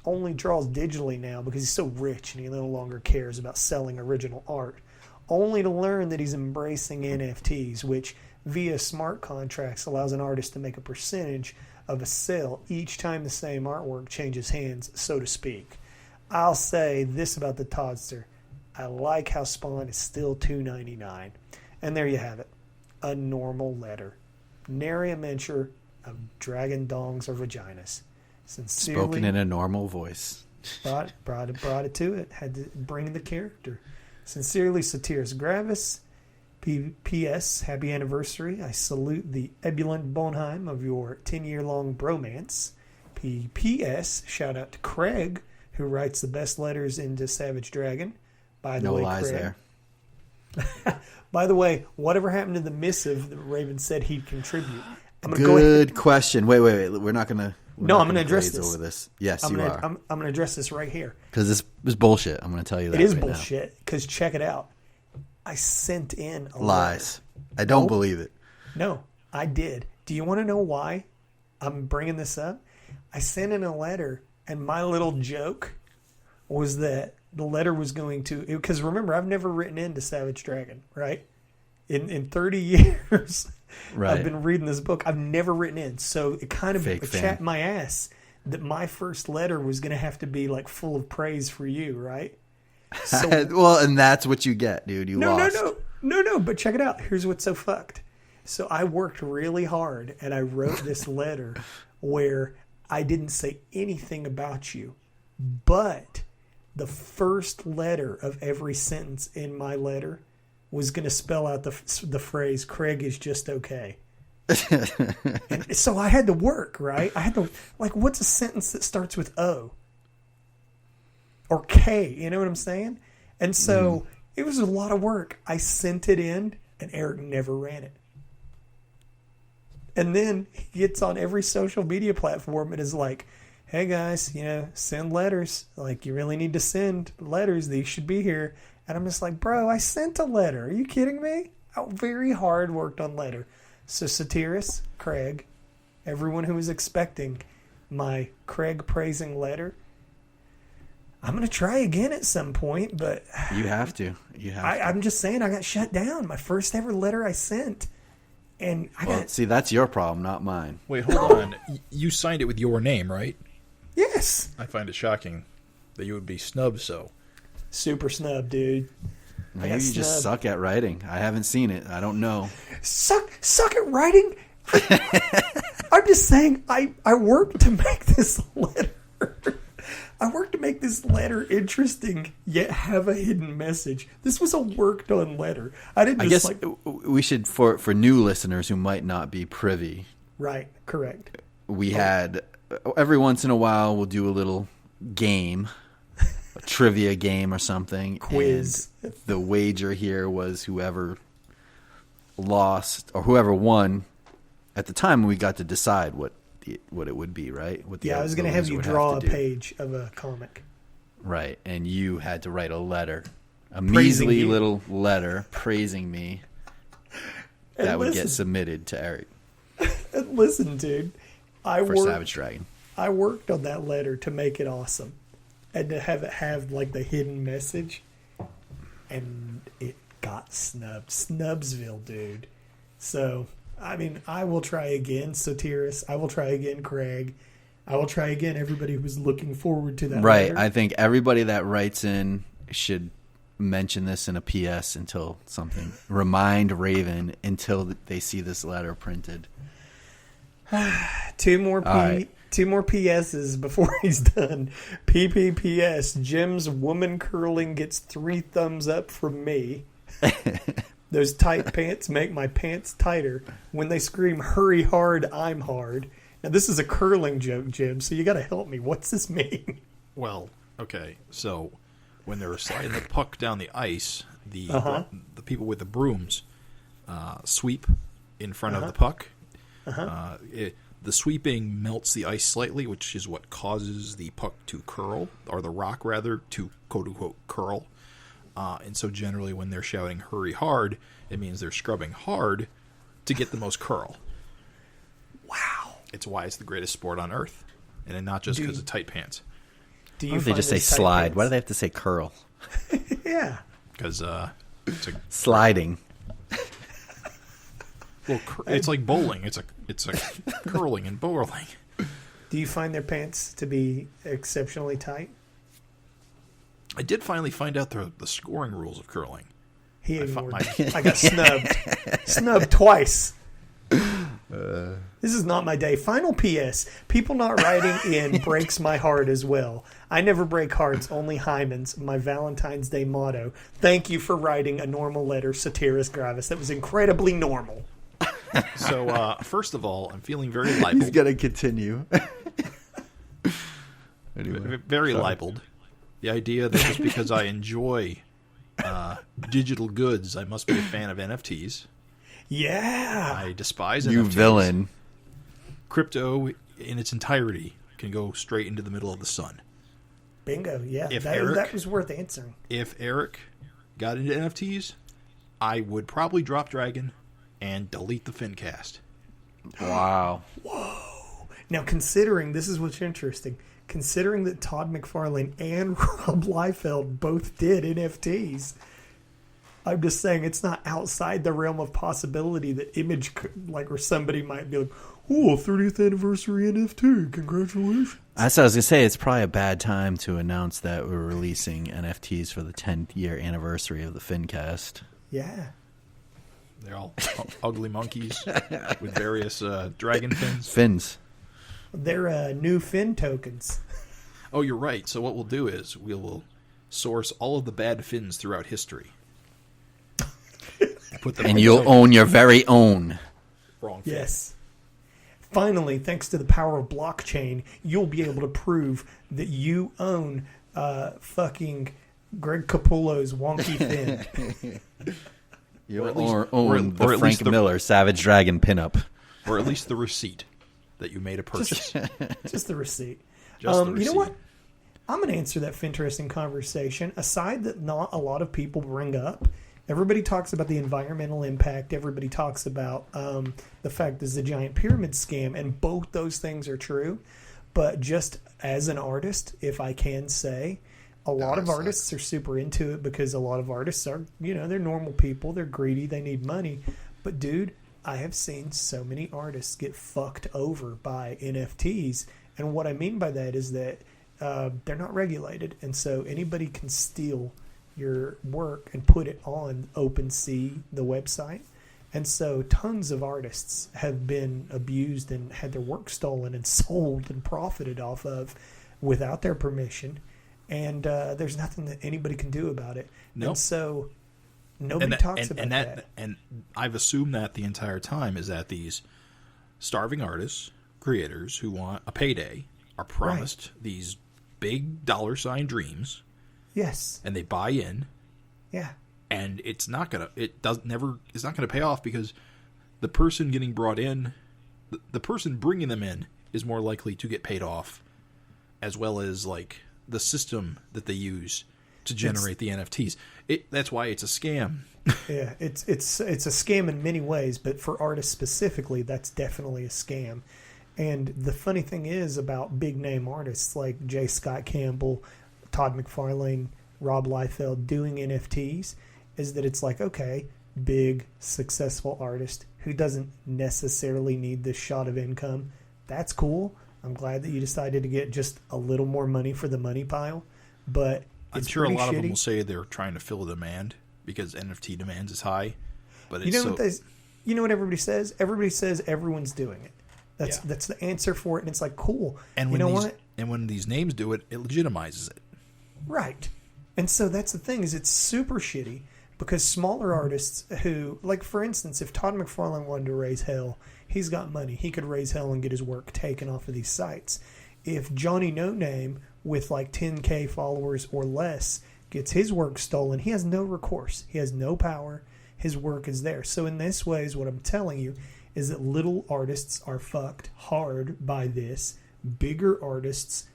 only draws digitally now because he's so rich and he no longer cares about selling original art, only to learn that he's embracing NFTs, which via smart contracts allows an artist to make a percentage of a sale each time the same artwork changes hands, so to speak. I'll say this about the Toddster. I like how Spawn is still $2.99. And there you have it. A normal letter. Nary a mention of dragon dongs or vaginas. Sincerely, spoken in a normal voice. Brought it to it. Had to bring the character. Sincerely, Satyrus Gravis. P.S. Happy anniversary. I salute the ebullient Bonheim of your 10-year-long bromance. P.S. Shout out to Craig, who writes the best letters into Savage Dragon. By the No way, lies Craig, there. By the way, whatever happened to the missive that Raven said he'd contribute? I'm gonna Good question. Wait. We're not going to... No, I'm going to address this. Over this. Yes, I'm you gonna, are. I'm going to address this right here. Because this is bullshit. I'm going to tell you that. It is right bullshit. Because check it out. I sent in a Lies. letter. I don't Nope. believe it. No, I did. Do you want to know why I'm bringing this up? I sent in a letter, and my little joke was that the letter was going to... Because remember, I've never written into Savage Dragon, right? In 30 years... Right. I've been reading this book. I've never written in. So it kind of Fake chapped fan. my ass that my first letter was going to have to be like full of praise for you, right? So, well, and that's what you get, dude. You lost. No. But check it out. Here's what's so fucked. So I worked really hard and I wrote this letter where I didn't say anything about you. But the first letter of every sentence in my letter was going to spell out the phrase, Craig is just okay. And so I had to work, right? I had to, like, what's a sentence that starts with O? Or K, you know what I'm saying? And so it was a lot of work. I sent it in, and Erik never ran it. And then he gets on every social media platform and is like, hey guys, send letters. Like, you really need to send letters. These should be here. And I'm just like, bro, I sent a letter. Are you kidding me? I very hard worked on letter. So Satyrus, Craig, everyone who was expecting my Craig praising letter. I'm going to try again at some point, but You have to. I'm just saying I got shut down. My first ever letter I sent. And See, that's your problem, not mine. Wait, hold on. You signed it with your name, right? Yes. I find it shocking that you would be snubbed so. Super snub, dude. Maybe you just suck at writing. I haven't seen it. I don't know. Suck at writing? I'm just saying I worked to make this letter. I worked to make this letter interesting, yet have a hidden message. This was a worked on letter. I guess we should, for new listeners who might not be privy. Right, correct. We had, every once in a while, we'll do a little game, a trivia game or something. Quiz. And the wager here was whoever lost, or whoever won. At the time, we got to decide what it would be, right? I was going to have you draw a page of a comic. Right, and you had to write a letter, a measly little letter praising me that would get submitted to Eric. And listen, dude, Savage Dragon. I worked on that letter to make it awesome and to have it have like the hidden message, and it got snubbed. Snubsville, dude. So... I mean, I will try again, Sotiris. I will try again, Craig. I will try again, everybody who's looking forward to that Right. letter. I think everybody that writes in should mention this in a PS until something. Remind Raven until they see this letter printed. Two more PSs before he's done. PPPS. Jim's woman curling gets 3 thumbs up from me. Those tight pants make my pants tighter. When they scream, hurry hard, I'm hard. Now, this is a curling joke, Jim, so you got to help me. What's this mean? Well, okay. So, when they're sliding the puck down the ice, the people with the brooms sweep in front of the puck. The sweeping melts the ice slightly, which is what causes the puck to curl, or the rock, rather, to quote-unquote curl. And so generally when they're shouting hurry hard, it means they're scrubbing hard to get the most curl. Wow. It's why it's the greatest sport on earth. And not just because of tight pants. Why don't they just say slide? Why do they have to say curl? Yeah. Because it's a sliding. Well, it's like bowling. It's a curling and bowling. Do you find their pants to be exceptionally tight? I did finally find out the scoring rules of curling. He ignored me. I got snubbed. Snubbed twice. This is not my day. Final PS. People not writing in breaks my heart as well. I never break hearts, only hymens. My Valentine's Day motto. Thank you for writing a normal letter, Sotiris Gravis. That was incredibly normal. So, first of all, I'm feeling very libeled. He's going to continue. Anyway, very libeled. The idea that just because I enjoy digital goods, I must be a fan of NFTs. Yeah. I despise you NFTs. Villain. Crypto in its entirety can go straight into the middle of the sun. Bingo. Yeah. That was worth answering. If Eric got into NFTs, I would probably drop Dragon and delete the FINcast. Wow. Whoa. Now, considering, this is what's interesting, considering that Todd McFarlane and Rob Liefeld both did NFTs, I'm just saying it's not outside the realm of possibility that Image, like, or somebody might be like, oh, 30th anniversary NFT, congratulations. That's what I was going to say. It's probably a bad time to announce that we're releasing NFTs for the 10th-year anniversary of the FINcast. Yeah. They're all ugly monkeys with various dragon fins. Fins. They're new Fin tokens. Oh, you're right. So what we'll do is we will source all of the bad fins throughout history. And you'll own your very own. Wrong fin. Yes. Finally, thanks to the power of blockchain, you'll be able to prove that you own fucking Greg Capullo's wonky fin. You'll own the Frank Miller Savage Dragon pinup. Or at least the receipt that you made a purchase. Just the receipt. Just the receipt. You know what? I'm going to answer that FINteresting conversation. Aside that not a lot of people bring up, Everybody talks about the environmental impact. Everybody talks about the fact there's a giant pyramid scam, and both those things are true. But just as an artist, if I can say, a lot of artists are super into it because a lot of artists are, they're normal people. They're greedy. They need money. But, dude, I have seen so many artists get fucked over by NFTs. And what I mean by that is that they're not regulated. And so anybody can steal your work and put it on OpenSea, the website. And so tons of artists have been abused and had their work stolen and sold and profited off of without their permission. And there's nothing that anybody can do about it. Nope. And so nobody talks about that. And I've assumed that the entire time is that these starving artists, creators who want a payday are promised these big $ dreams. Yes. And they buy in. Yeah. And it's not gonna pay off because the person getting brought in, the person bringing them in is more likely to get paid off, as well as like the system that they use to generate the NFTs. That's why it's a scam. Yeah, it's a scam in many ways, but for artists specifically, that's definitely a scam. And the funny thing is about big name artists like J. Scott Campbell, Todd McFarlane, Rob Liefeld doing NFTs is that it's like, okay, big successful artist who doesn't necessarily need this shot of income. That's cool. I'm glad that you decided to get just a little more money for the money pile, but I'm sure a lot of them will say they're trying to fill a demand because NFT demand is high. But it's you know what everybody says? Everybody says everyone's doing it. That's the answer for it, and it's like, cool. And what? And when these names do it, it legitimizes it. Right. And so that's the thing, is it's super shitty because smaller artists who, like for instance, if Todd McFarlane wanted to raise hell, he's got money. He could raise hell and get his work taken off of these sites. If Johnny No Name with like 10K followers or less gets his work stolen, he has no recourse. He has no power. His work is there. So in this way is what I'm telling you is that little artists are fucked hard by this. Bigger artists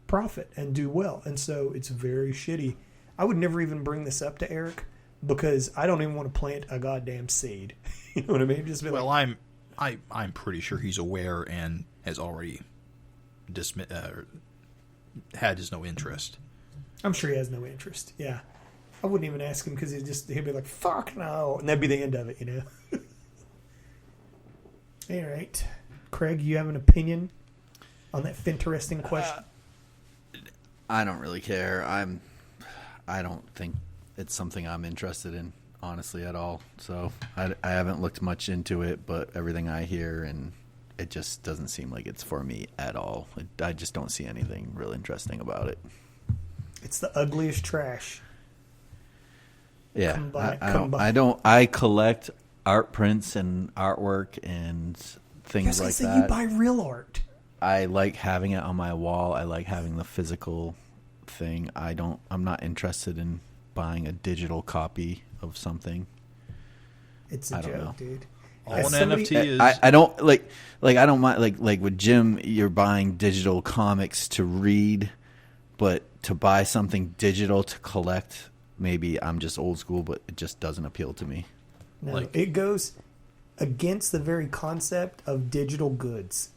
profit and do well. And so it's very shitty. I would never even bring this up to Erik because I don't even want to plant a goddamn seed. You know what I mean? Just be like, I'm pretty sure he's aware and has already had his no interest. I'm sure he has no interest. Yeah. I wouldn't even ask him because he'd be like, fuck no. And that'd be the end of it, All right. Craig, you have an opinion on that FINteresting question? I don't really care. I don't think it's something I'm interested in, honestly, at all. So I haven't looked much into it, but everything I hear, and it just doesn't seem like it's for me at all. I just don't see anything real interesting about it. It's the ugliest trash. Yeah, I collect art prints and artwork and things like that. You buy real art. I like having it on my wall. I like having the physical thing. I'm not interested in buying a digital copy of something. It's a joke, dude. All an NFT is. I don't like I don't mind like with Jim, you're buying digital comics to read, but to buy something digital to collect, maybe I'm just old school, but it just doesn't appeal to me. No, it goes against the very concept of digital goods.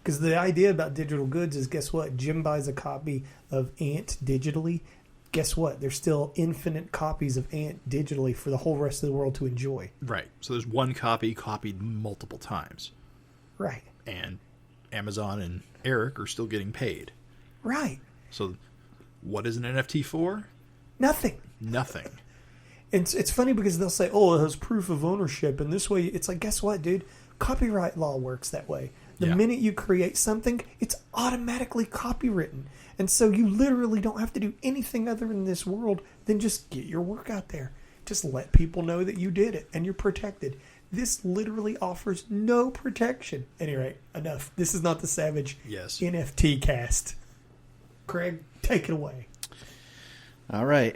Because the idea about digital goods is, guess what? Jim buys a copy of Ant digitally. Guess what? There's still infinite copies of Ant digitally for the whole rest of the world to enjoy. Right. So there's one copy copied multiple times. Right. And Amazon and Erik are still getting paid. Right. So what is an NFT for? Nothing. It's funny because they'll say, oh, it has proof of ownership. And this way, it's like, guess what, dude? Copyright law works that way. The minute you create something, it's automatically copywritten. And so you literally don't have to do anything other in this world than just get your work out there. Just let people know that you did it and you're protected. This literally offers no protection. Anyway, enough. This is not the Savage NFT cast. Craig, take it away. All right.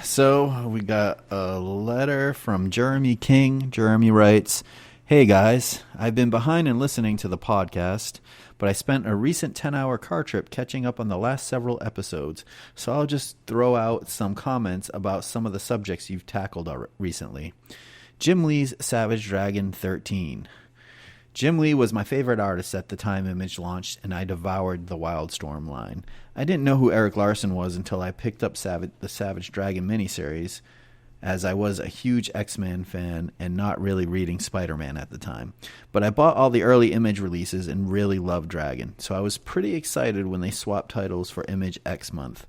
So we got a letter from Jeremy King. Jeremy writes, Hey guys, I've been behind in listening to the podcast, but I spent a recent 10-hour car trip catching up on the last several episodes, so I'll just throw out some comments about some of the subjects you've tackled recently. Jim Lee's Savage Dragon 13. Jim Lee was my favorite artist at the time Image launched, and I devoured the Wildstorm line. I didn't know who Erik Larsen was until I picked up the Savage Dragon miniseries, as I was a huge X-Men fan and not really reading Spider-Man at the time. But I bought all the early Image releases and really loved Dragon, so I was pretty excited when they swapped titles for Image X Month.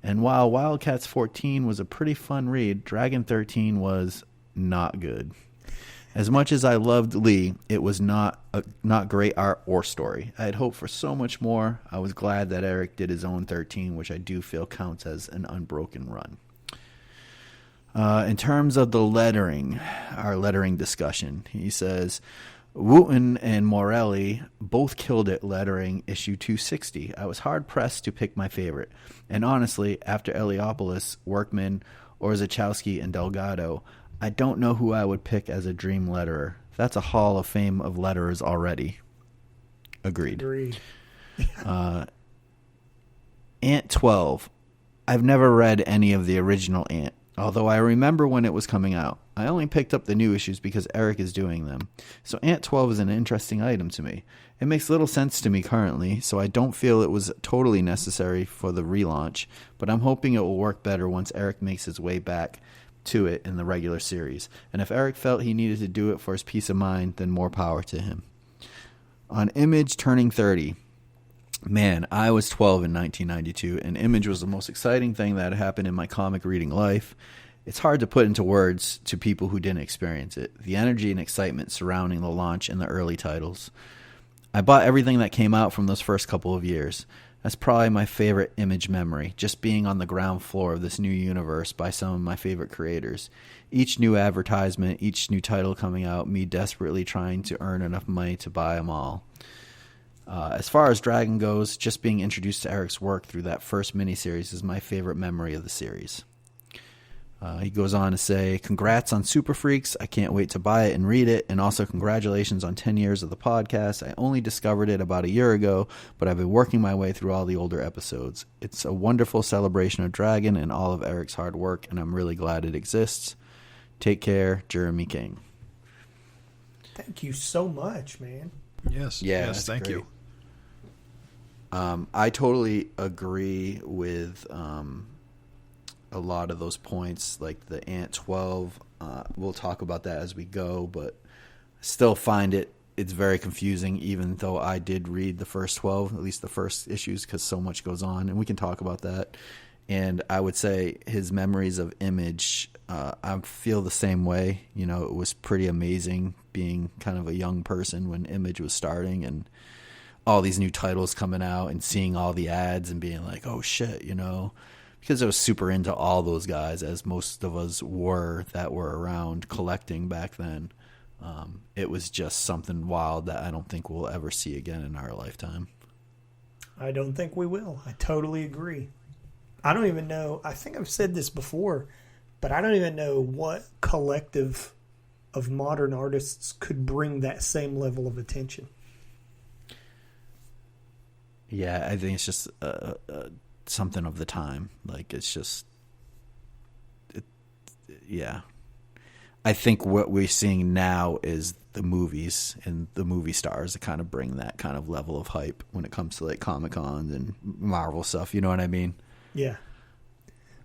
And while Wildcats 14 was a pretty fun read, Dragon 13 was not good. As much as I loved Lee, it was not great art or story. I had hoped for so much more. I was glad that Erik did his own 13, which I do feel counts as an unbroken run. In terms of the lettering, our lettering discussion, he says, Wooten and Morelli both killed it lettering issue 260. I was hard-pressed to pick my favorite. And honestly, after Eliopoulos, Workman, Orzechowski, and Delgado, I don't know who I would pick as a dream letterer. That's a hall of fame of letterers already. Agreed. Ant 12. I've never read any of the original Ant, although I remember when it was coming out. I only picked up the new issues because Erik is doing them. So Ant 12 is an interesting item to me. It makes little sense to me currently, so I don't feel it was totally necessary for the relaunch, but I'm hoping it will work better once Erik makes his way back to it in the regular series. And if Erik felt he needed to do it for his peace of mind, then more power to him. On Image turning 30. Man, I was 12 in 1992, and Image was the most exciting thing that happened in my comic reading life. It's hard to put into words to people who didn't experience it, the energy and excitement surrounding the launch and the early titles. I bought everything that came out from those first couple of years. That's probably my favorite Image memory, just being on the ground floor of this new universe by some of my favorite creators. Each new advertisement, each new title coming out, me desperately trying to earn enough money to buy them all. As far as Dragon goes, just being introduced to Erik's work through that first miniseries is my favorite memory of the series. He goes on to say, congrats on Super Freaks. I can't wait to buy it and read it. And also congratulations on 10 years of the podcast. I only discovered it about a year ago, but I've been working my way through all the older episodes. It's a wonderful celebration of Dragon and all of Erik's hard work, and I'm really glad it exists. Take care, Jeremy King. Thank you so much, man. Yes, thank you. I totally agree with a lot of those points, like the Ant 12. We'll talk about that as we go, but I still find it's very confusing, even though I did read the first 12, at least the first issues, because so much goes on, and we can talk about that. And I would say his memories of Image, I feel the same way. You know, it was pretty amazing being kind of a young person when Image was starting and all these new titles coming out and seeing all the ads and being like, oh shit, you know, because I was super into all those guys, as most of us were that were around collecting back then. It was just something wild that I don't think we'll ever see again in our lifetime. I don't think we will. I totally agree. I don't even know. I think I've said this before, but I don't even know what collective of modern artists could bring that same level of attention. Yeah, I think it's just something of the time. Like, it's just, yeah. I think what we're seeing now is the movies and the movie stars that kind of bring that kind of level of hype when it comes to like Comic-Cons and Marvel stuff. You know what I mean? Yeah.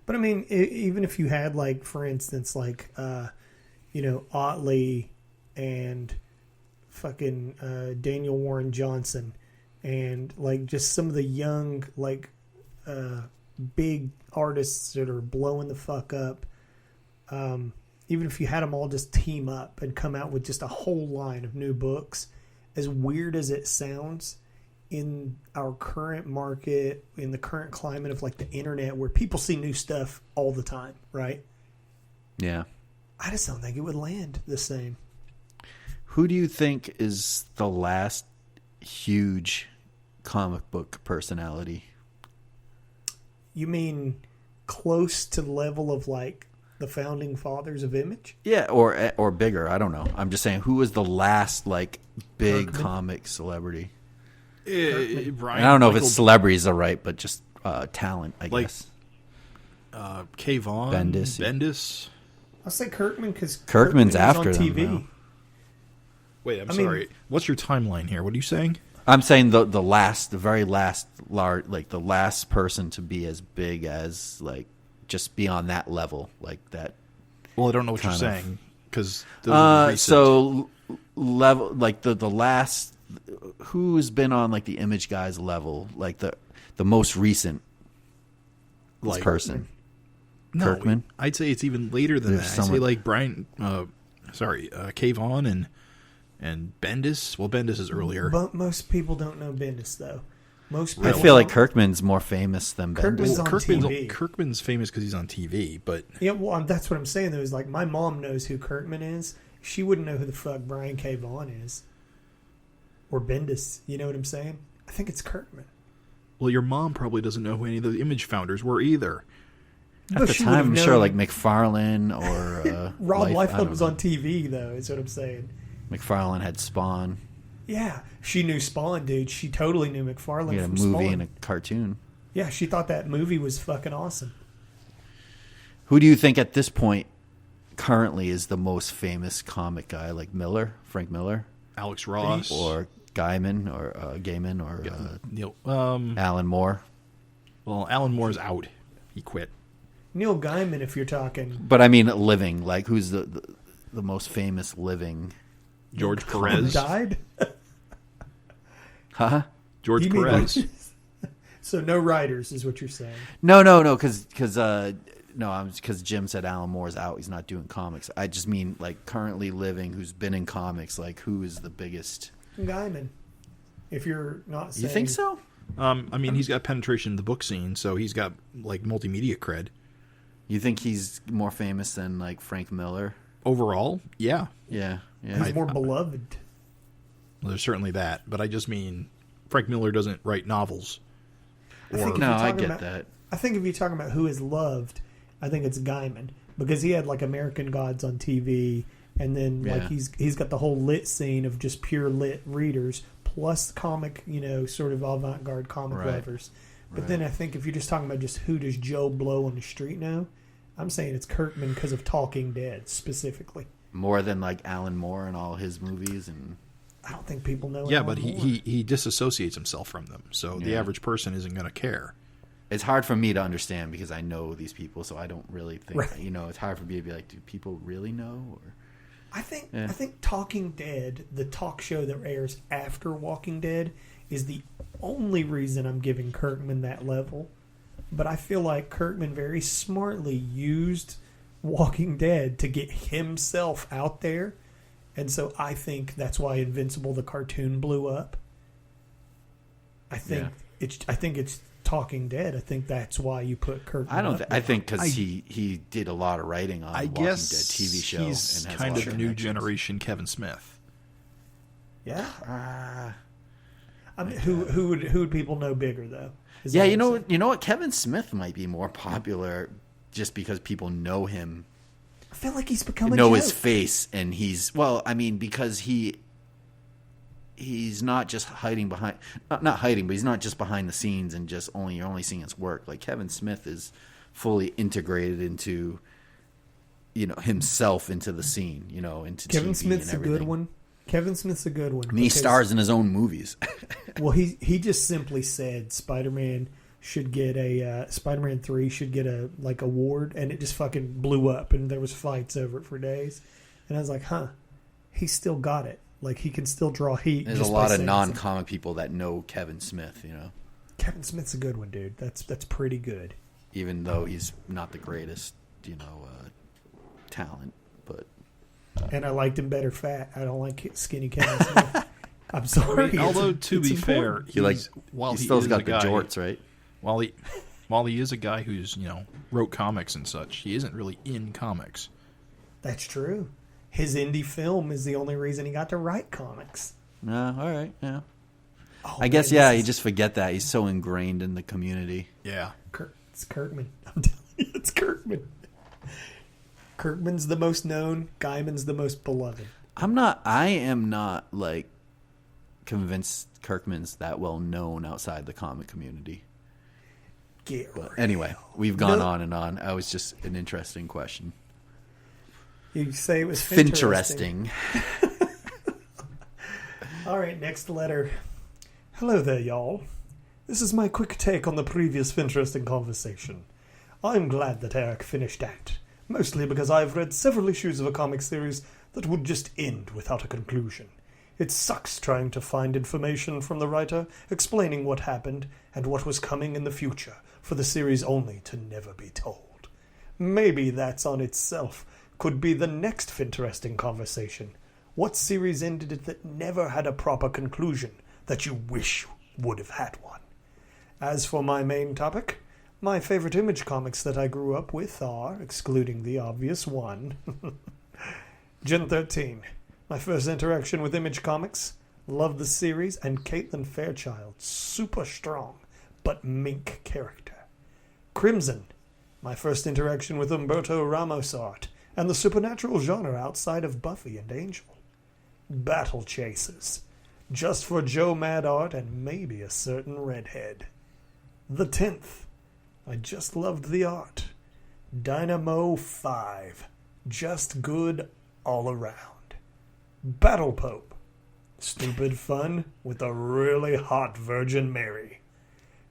But I mean, even if you had, like, for instance, like, Otley and fucking Daniel Warren Johnson and, like, just some of the young, like, big artists that are blowing the fuck up, even if you had them all just team up and come out with just a whole line of new books, as weird as it sounds, in our current market, in the current climate of like the internet where people see new stuff all the time, right? Yeah. I just don't think it would land the same. Who do you think is the last huge comic book personality? You mean close to the level of like the founding fathers of Image? Yeah, or bigger. I don't know. I'm just saying, who was the last like big Kirkman? comic celebrity? Brian, I don't know if Michael, it's celebrities are right, but just talent, I Like, guess. Kay Vaughn, Bendis. I'll say Kirkman because Kirkman's was after on them TV. now. Wait, I'm I mean- sorry. What's your timeline here? What are you saying? I'm saying the very last large, like the last person to be as big as like just be on that level, like that. Well, I don't know what you're Kind of. saying because So level like the last who's been on like the Image guys level, like the most recent like person. No, Kirkman? I'd say it's even later than There's that. I'd say someone- like Brian, Kay Vaughn and Bendis. Well, Bendis is earlier. But most people don't know Bendis though. Most I people feel like don't. Kirkman's more famous than Kirkman's Bendis. on TV. Kirkman's famous because he's on TV, but Yeah, well, that's what I'm saying though. Is like my mom knows who Kirkman is. She wouldn't know who the fuck Brian K. Vaughan is, or Bendis. You know what I'm saying? I think it's Kirkman. well, your mom probably doesn't know who any of the Image founders were either. At But the she time, I'm would've sure known- like McFarlane or Rob I Liefeld don't was know. on TV though. Is what I'm saying. McFarlane had Spawn. Yeah, she knew Spawn, dude. She totally knew McFarlane He had a from movie Spawn. and a cartoon. Yeah, she thought that movie was fucking awesome. Who do you think at this point currently is the most famous comic guy? Like Frank Miller, Alex Ross or Gaiman, or Gaiman, or Neil. Alan Moore? Well, Alan Moore's out. He quit. Neil Gaiman, if you're talking. But I mean, living. Like, who's the most famous living? George Who Perez. died? Huh? George You mean- Perez. So no writers is what you're saying. No, because Jim said Alan Moore's out. He's not doing comics. I just mean like currently living, who's been in comics. Like, who is the biggest? Gaiman. If you're not saying. You think so? I mean, he's got penetration in the book scene, so he's got like multimedia cred. You think he's more famous than like Frank Miller? Overall, yeah. Yeah. He's more beloved. Well, there's certainly that, but I just mean Frank Miller doesn't write novels. I think if No, you're I talking get about- that. I think if you're talking about who is loved, I think it's Gaiman because he had like American Gods on TV, and then like Yeah. he's got the whole lit scene of just pure lit readers plus comic, sort of avant-garde comic Right. lovers. But Right. then I think if you're just talking about just who does Joe Blow on the street know, I'm saying it's Kirkman because of Talking Dead specifically. More than like Alan Moore and all his movies and. I don't think people know. Yeah, Alan but Moore. he disassociates himself from them, so the Yeah. average person isn't going to care. It's hard for me to understand because I know these people, so I don't really think. Right. It's hard for me to be like, do people really know? Or I think Yeah. I think Talking Dead, the talk show that airs after Walking Dead, is the only reason I'm giving Kirkman that level. But I feel like Kirkman very smartly used Walking Dead to get himself out there, and so I think that's why Invincible the cartoon blew up. I think it's Talking Dead. I think that's why you put Kirkman. I don't. up I there. think because he did a lot of writing on I Walking guess Dead TV show. he's and has a kind lot of new connections. generation Kevin Smith. Yeah. I mean, who would people know bigger though? Is Yeah, all you I'm know, saying. you know what? Kevin Smith might be more popular just because people know him, I feel like he's become a know joke. his face, and he's because he's not just hiding behind, not hiding, but he's not just behind the scenes and just you're only seeing his work. Like Kevin Smith is fully integrated into, himself into the scene, into Kevin TV Smith's and a good everything. one. Kevin Smith's a good one. I mean, he because- stars in his own movies. Well, he just simply said Spider-Man should get a Spider-Man 3 should get a award, and it just fucking blew up, and there was fights over it for days. And I was like, he still got it. Like he can still draw heat. There's just a by lot of saying something. non-comic people that know Kevin Smith, Kevin Smith's a good one, dude. That's pretty good. even though he's not the greatest, talent. But And I liked him better fat. I don't like skinny Kevin Smith. I'm sorry. Although It's- to it's be fair, important. he still's is got a the guy, jorts, right? while he is a guy who's wrote comics and such, he isn't really in comics. That's true. His indie film is the only reason he got to write comics. No, all right, yeah. Oh, I guess, man, you just forget that. He's so ingrained in the community. Yeah. It's Kirkman. I'm telling you, it's Kirkman. Kirkman's the most known. Gaiman's the most beloved. I am not like convinced Kirkman's that well known outside the comic community. But anyway, we've gone on and on. It was just an interesting question. You say it was FINteresting. All right, next letter. Hello there, y'all. This is my quick take on the previous FINteresting conversation. I'm glad that Erik finished Ant, mostly because I've read several issues of a comic series that would just end without a conclusion. It sucks trying to find information from the writer explaining what happened and what was coming in the future for the series only to never be told. Maybe that's on itself could be the next FINteresting conversation. What series ended it that never had a proper conclusion that you wish would have had one? As for my main topic, my favorite Image comics that I grew up with are, excluding the obvious one, Gen 13. My first interaction with Image Comics. Loved the series and Caitlin Fairchild. Super strong, but mink character. Crimson. My first interaction with Humberto Ramos art and the supernatural genre outside of Buffy and Angel. Battle Chasers. Just for Joe Mad art and maybe a certain redhead. The 10th. I just loved the art. Dynamo 5. Just good all around. Battle Pope. Stupid fun with a really hot Virgin Mary.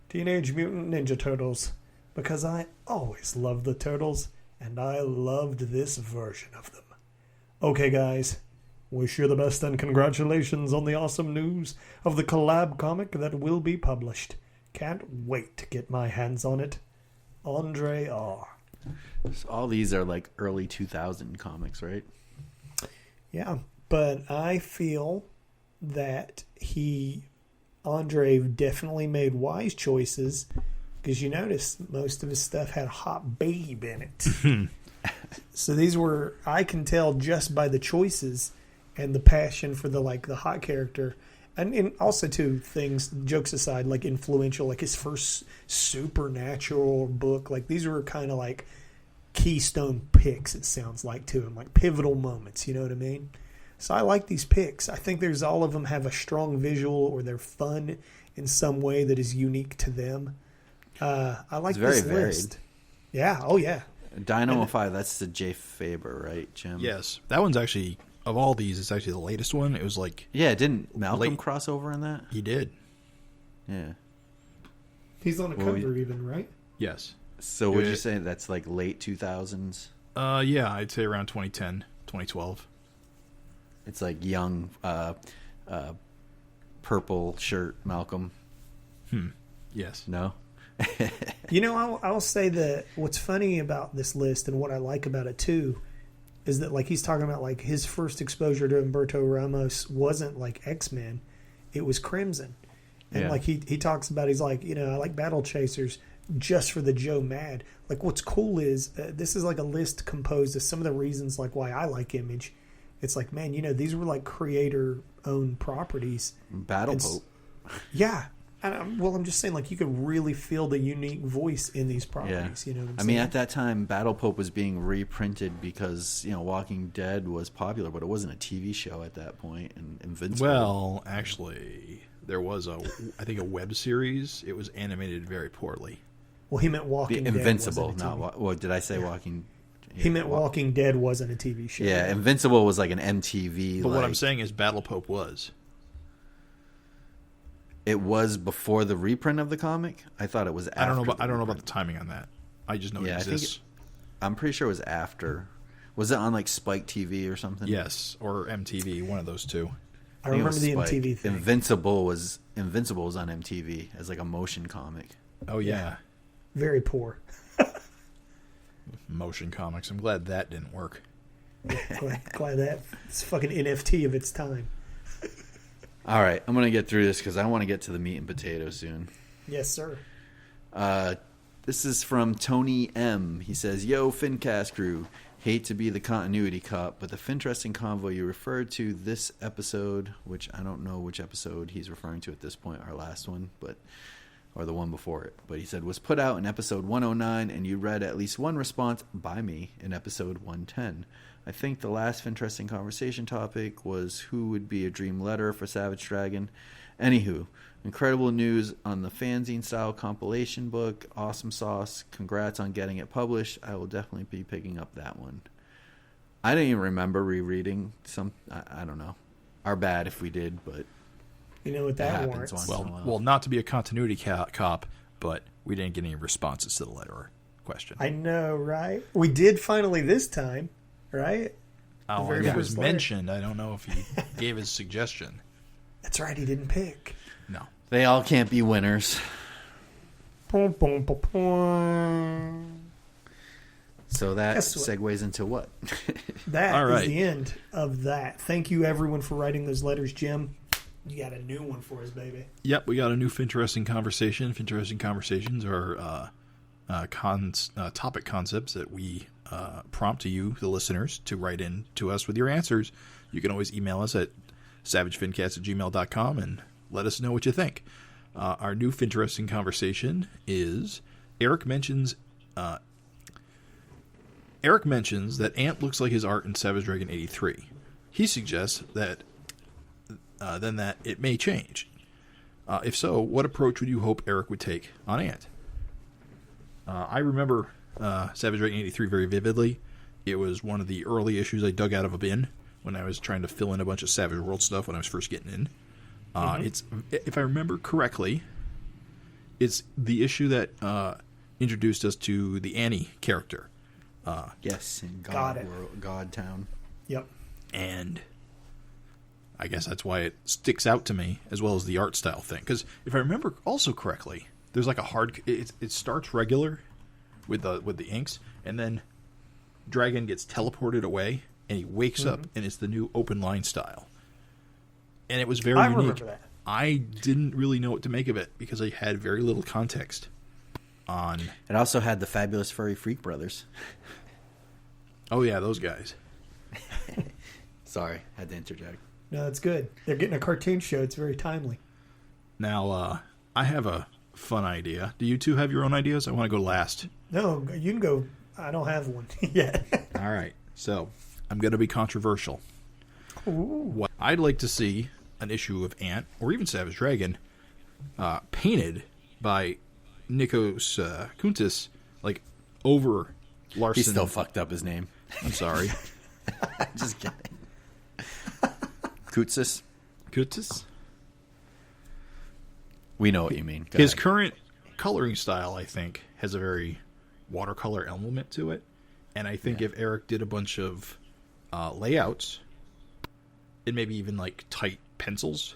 Teenage Mutant Ninja Turtles. Because I always loved the Turtles, and I loved this version of them. Okay, guys. Wish you the best and congratulations on the awesome news of the collab comic that will be published. Can't wait to get my hands on it. Andre R. So all these are like early 2000 comics, right? Yeah, but I feel that Andre definitely made wise choices because you notice most of his stuff had hot babe in it. So these were, I can tell just by the choices and the passion for the hot character. And also, too, jokes aside, like influential, like his first supernatural book. Like, these were kind of like keystone picks, it sounds like, to him. Like pivotal moments, you know what I mean? So I like these picks. I think all of them have a strong visual or they're fun in some way that is unique to them. I like this list. Yeah, oh yeah. Dynamo 5, that's the Jay Faber, right, Jim? Yes. That one's actually, of all these, it's actually the latest one. It was like... Yeah, didn't Malcolm cross over in that? He did. Yeah. He's on a cover even, right? Yes. So would you say that's like late 2000s? Yeah, I'd say around 2010, 2012. It's like young purple shirt Malcolm. Yes. No? You know, I'll say that what's funny about this list and what I like about it too is that like he's talking about like his first exposure to Humberto Ramos wasn't like X-Men, it was Crimson. And like he talks about, he's like, you know, I like Battle Chasers just for the Joe Mad. Like what's cool is this is like a list composed of some of the reasons like why I like Image. It's like, man, you know, these were like creator-owned properties. Battle Pope. Yeah. I'm just saying, like, you could really feel the unique voice in these properties. Yeah. You know what I'm saying? I mean, at that time, Battle Pope was being reprinted because, you know, Walking Dead was popular, but it wasn't a TV show at that point. And Invincible. Well, actually, there was I think a web series. It was animated very poorly. Well, he meant Walking Dead. Invincible, not what did I say? Walking. He meant Walking Dead wasn't a TV show. Yeah, Invincible was like an MTV. But what I'm saying is, Battle Pope was. It was before the reprint of the comic. I thought it was after. I don't know about the timing on that. I just know it exists. I'm pretty sure it was after. Was it on like Spike TV or something? Yes, or MTV, one of those two. I remember the Spike. MTV thing. Invincible was on MTV as like a motion comic. Oh yeah. Very poor. Motion comics. I'm glad that didn't work. Glad that it's fucking NFT of its time. All right, I'm going to get through this because I want to get to the meat and potatoes soon. Yes, sir. This is from Tony M. He says, Yo, FINcast crew. Hate to be the continuity cop, but the FINteresting convo you referred to this episode, which I don't know which episode he's referring to at this point, our last one, but or the one before it. But he said, was put out in episode 109, and you read at least one response by me in episode 110. I think the last interesting conversation topic was who would be a dream letter for Savage Dragon. Anywho, incredible news on the fanzine-style compilation book. Awesome sauce. Congrats on getting it published. I will definitely be picking up that one. I didn't even remember rereading some. I don't know. Our bad if we did, but You know what that happens warrants. once in a while. Well, not to be a continuity cop, but we didn't get any responses to the letter question. I know, right? We did finally this time, right? Oh, very it was first letter. mentioned. I don't know if he gave his suggestion. That's right. He didn't pick. No. they all can't be winners. Boom, boom, boom, boom. So that Guess what? segues into what? That All is right. the end of that. Thank you, everyone, for writing those letters, Jim. You got a new one for us, baby. Yep, we got a new FINteresting conversation. FINteresting conversations are topic concepts that we prompt to you, the listeners, to write in to us with your answers. You can always email us at savagefincast@gmail.com and let us know what you think. Our new FINteresting conversation is Erik mentions that Ant looks like his art in Savage Dragon 83. He suggests that then that it may change. If so, what approach would you hope Erik would take on Ant? I remember Savage Dragon 83 very vividly. It was one of the early issues I dug out of a bin when I was trying to fill in a bunch of Savage World stuff when I was first getting in. It's, if I remember correctly, it's the issue that introduced us to the Annie character. Yes, in Got it. God Town. Yep. And I guess that's why it sticks out to me, as well as the art style thing. Because if I remember also correctly, there's like a hard. It starts regular with the inks, and then Dragon gets teleported away, and he wakes up, and it's the new open line style. And it was very I unique. remember that. I didn't really know what to make of it because I had very little context on. It also had the Fabulous Furry Freak Brothers. Oh yeah, those guys. Sorry, had to interject. No, that's good. They're getting a cartoon show. It's very timely. Now, I have a fun idea. Do you two have your own ideas? I want to go last. No, you can go. I don't have one yet. All right. So, I'm going to be controversial. Ooh. What I'd like to see an issue of Ant, or even Savage Dragon, painted by Nikos Kuntis, like over Larsen. He still fucked up his name. I'm sorry. Just kidding. Kutsis? Kuntis? We know what you mean. Go His ahead. current coloring style, I think, has a very watercolor element to it. And I think if Erik did a bunch of layouts, and maybe even like tight pencils,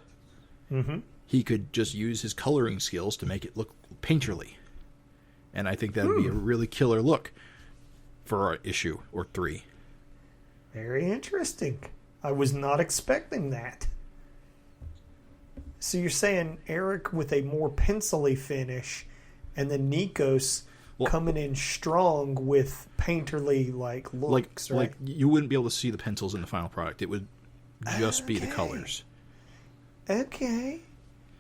he could just use his coloring skills to make it look painterly. And I think that would be a really killer look for an issue or 3. Very interesting. I was not expecting that. So you're saying Erik with a more pencil-y finish, and then Nikos coming in strong with painterly like looks, right? Like you wouldn't be able to see the pencils in the final product. It would just be the colors. Okay.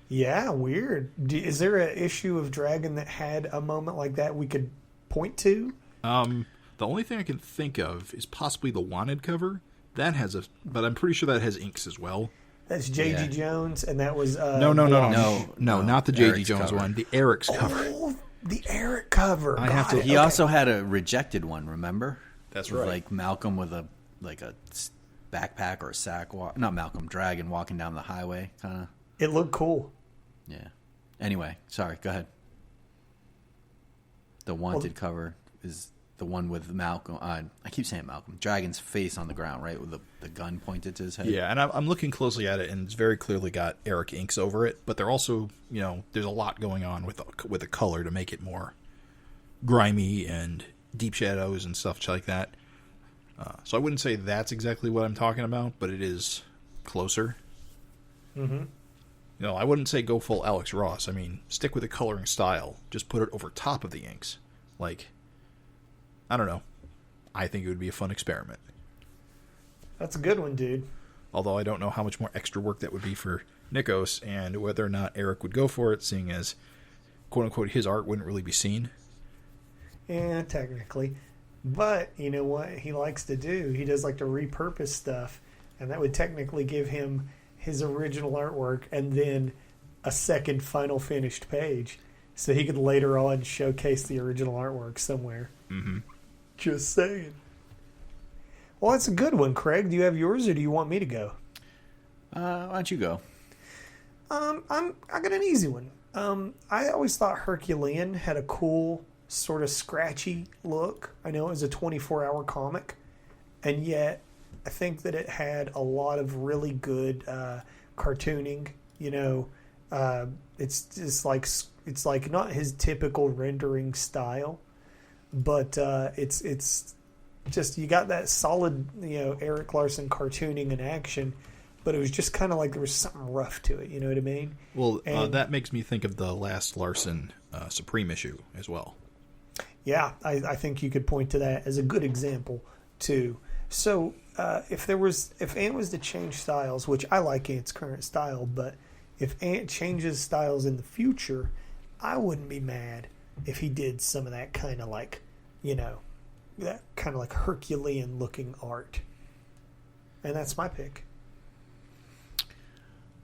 Yeah, weird. Is there an issue of Dragon that had a moment like that we could point to? The only thing I can think of is possibly the Wanted cover. That has but I'm pretty sure that has inks as well. That's J.G. Jones, and that was No, not the J.G. Eric's Jones cover. one. The Eric's cover. Oh, the Erik cover. I have Got to- it. He Okay. also had a rejected one, remember? That's With, right. like Malcolm with a backpack or a sack. Not Malcolm, Dragon walking down the highway, kind of. It looked cool. Yeah. Anyway, sorry. Go ahead. The wanted cover is the one with Malcolm. I keep saying Malcolm. Dragon's face on the ground, right, with the gun pointed to his head. Yeah, and I'm looking closely at it, and it's very clearly got Erik inks over it. But they're also, there's a lot going on with the color to make it more grimy and deep shadows and stuff like that. So I wouldn't say that's exactly what I'm talking about, but it is closer. Mm-hmm. I wouldn't say go full Alex Ross. I mean, stick with the coloring style. Just put it over top of the inks. Like, I don't know. I think it would be a fun experiment. That's a good one, dude. Although I don't know how much more extra work that would be for Nikos and whether or not Erik would go for it, seeing as quote unquote his art wouldn't really be seen. Yeah, technically. But you know what he likes to do? He does like to repurpose stuff, and that would technically give him his original artwork and then a second final finished page, so he could later on showcase the original artwork somewhere. Mm-hmm. Just saying. Well, that's a good one, Craig. Do you have yours, or do you want me to go? Why don't you go? I got an easy one. I always thought Herculean had a cool, sort of scratchy look. I know it was a 24-hour comic, and yet I think that it had a lot of really good cartooning. You know, it's just like it's like not his typical rendering style, but it's just you got that solid, you know, Erik Larsen cartooning in action. But it was just kind of like there was something rough to it, you know what I mean? Well, that makes me think of the last Larsen Supreme issue as well. Yeah, I think you could point to that as a good example, too. So if Ant was to change styles, which I like Ant's current style, but if Ant changes styles in the future, I wouldn't be mad if he did some of that kind of like, you know, that kind of like Herculean-looking art. And that's my pick.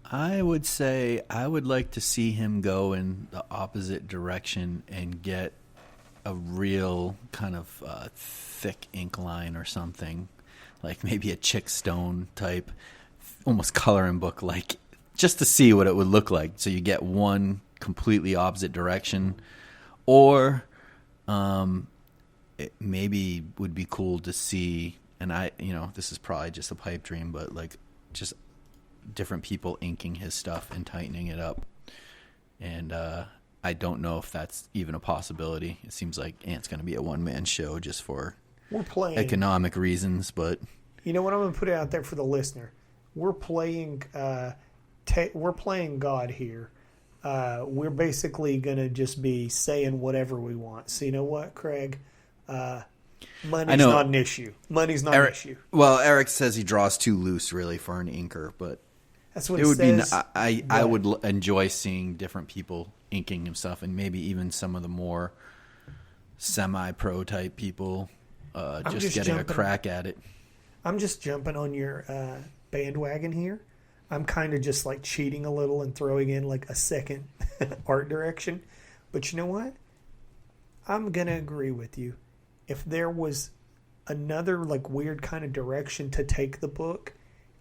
I would say I would like to see him go in the opposite direction and get a real kind of thick ink line or something, like maybe a Chick Stone type, almost coloring book, like just to see what it would look like. So you get one completely opposite direction, or it maybe would be cool to see. And this is probably just a pipe dream, but like just different people inking his stuff and tightening it up. And I don't know if that's even a possibility. It seems like Ant's going to be a one-man show just for economic reasons. But you know what? I'm going to put it out there for the listener. We're playing God here. We're basically going to just be saying whatever we want. So you know what, Craig? Money's not an issue. Money's not an issue. Well, Erik says he draws too loose, really, for an inker, but that's what it would says. I would enjoy seeing different people inking himself, and maybe even some of the more semi-pro type people just getting a crack at it. I'm just jumping on your bandwagon here. I'm kind of just like cheating a little and throwing in like a second art direction. But you know what? I'm going to agree with you. If there was another like weird kind of direction to take the book,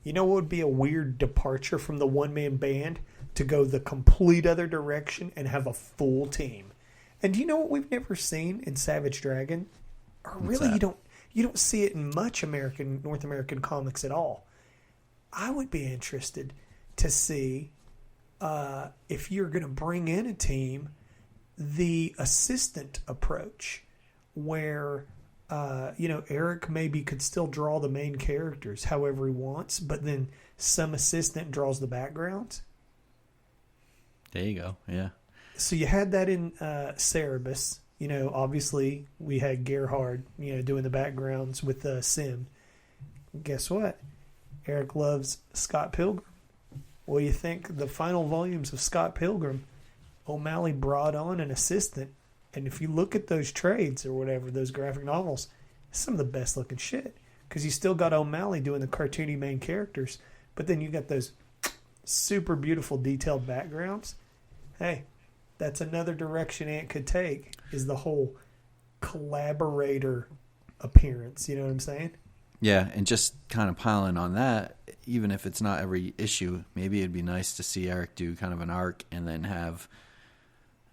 you know what would be a weird departure from the one-man band? To go the complete other direction and have a full team. And do you know what we've never seen in Savage Dragon? Or really, you don't see it in much North American comics at all. I would be interested to see if you're going to bring in a team, the assistant approach, where Erik maybe could still draw the main characters however he wants, but then some assistant draws the backgrounds. There you go. Yeah. So you had that in Cerebus. You know, obviously we had Gerhard, doing the backgrounds with Sim. Guess what? Erik loves Scott Pilgrim. Well, you think the final volumes of Scott Pilgrim, O'Malley brought on an assistant. And if you look at those trades or whatever, those graphic novels, some of the best looking shit. Because you still got O'Malley doing the cartoony main characters, but then you got those super beautiful detailed backgrounds. Hey, that's another direction Ant could take, is the whole collaborator appearance. You know what I'm saying? Yeah, and just kind of piling on that, even if it's not every issue, maybe it'd be nice to see Erik do kind of an arc and then have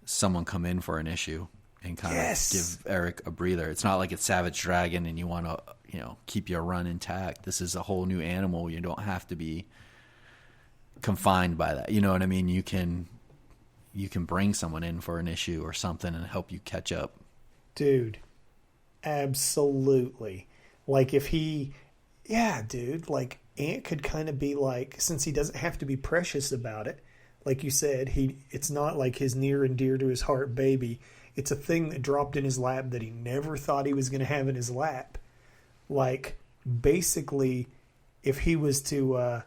someone come in for an issue and kind of give Erik a breather. It's not like it's Savage Dragon and you want to, keep your run intact. This is a whole new animal. You don't have to be confined by that. You know what I mean? You can bring someone in for an issue or something and help you catch up. Dude, absolutely. Like like Ant could kind of be like, since he doesn't have to be precious about it, like you said, it's not like his near and dear to his heart baby. It's a thing that dropped in his lap that he never thought he was going to have in his lap. Like, basically, if he was to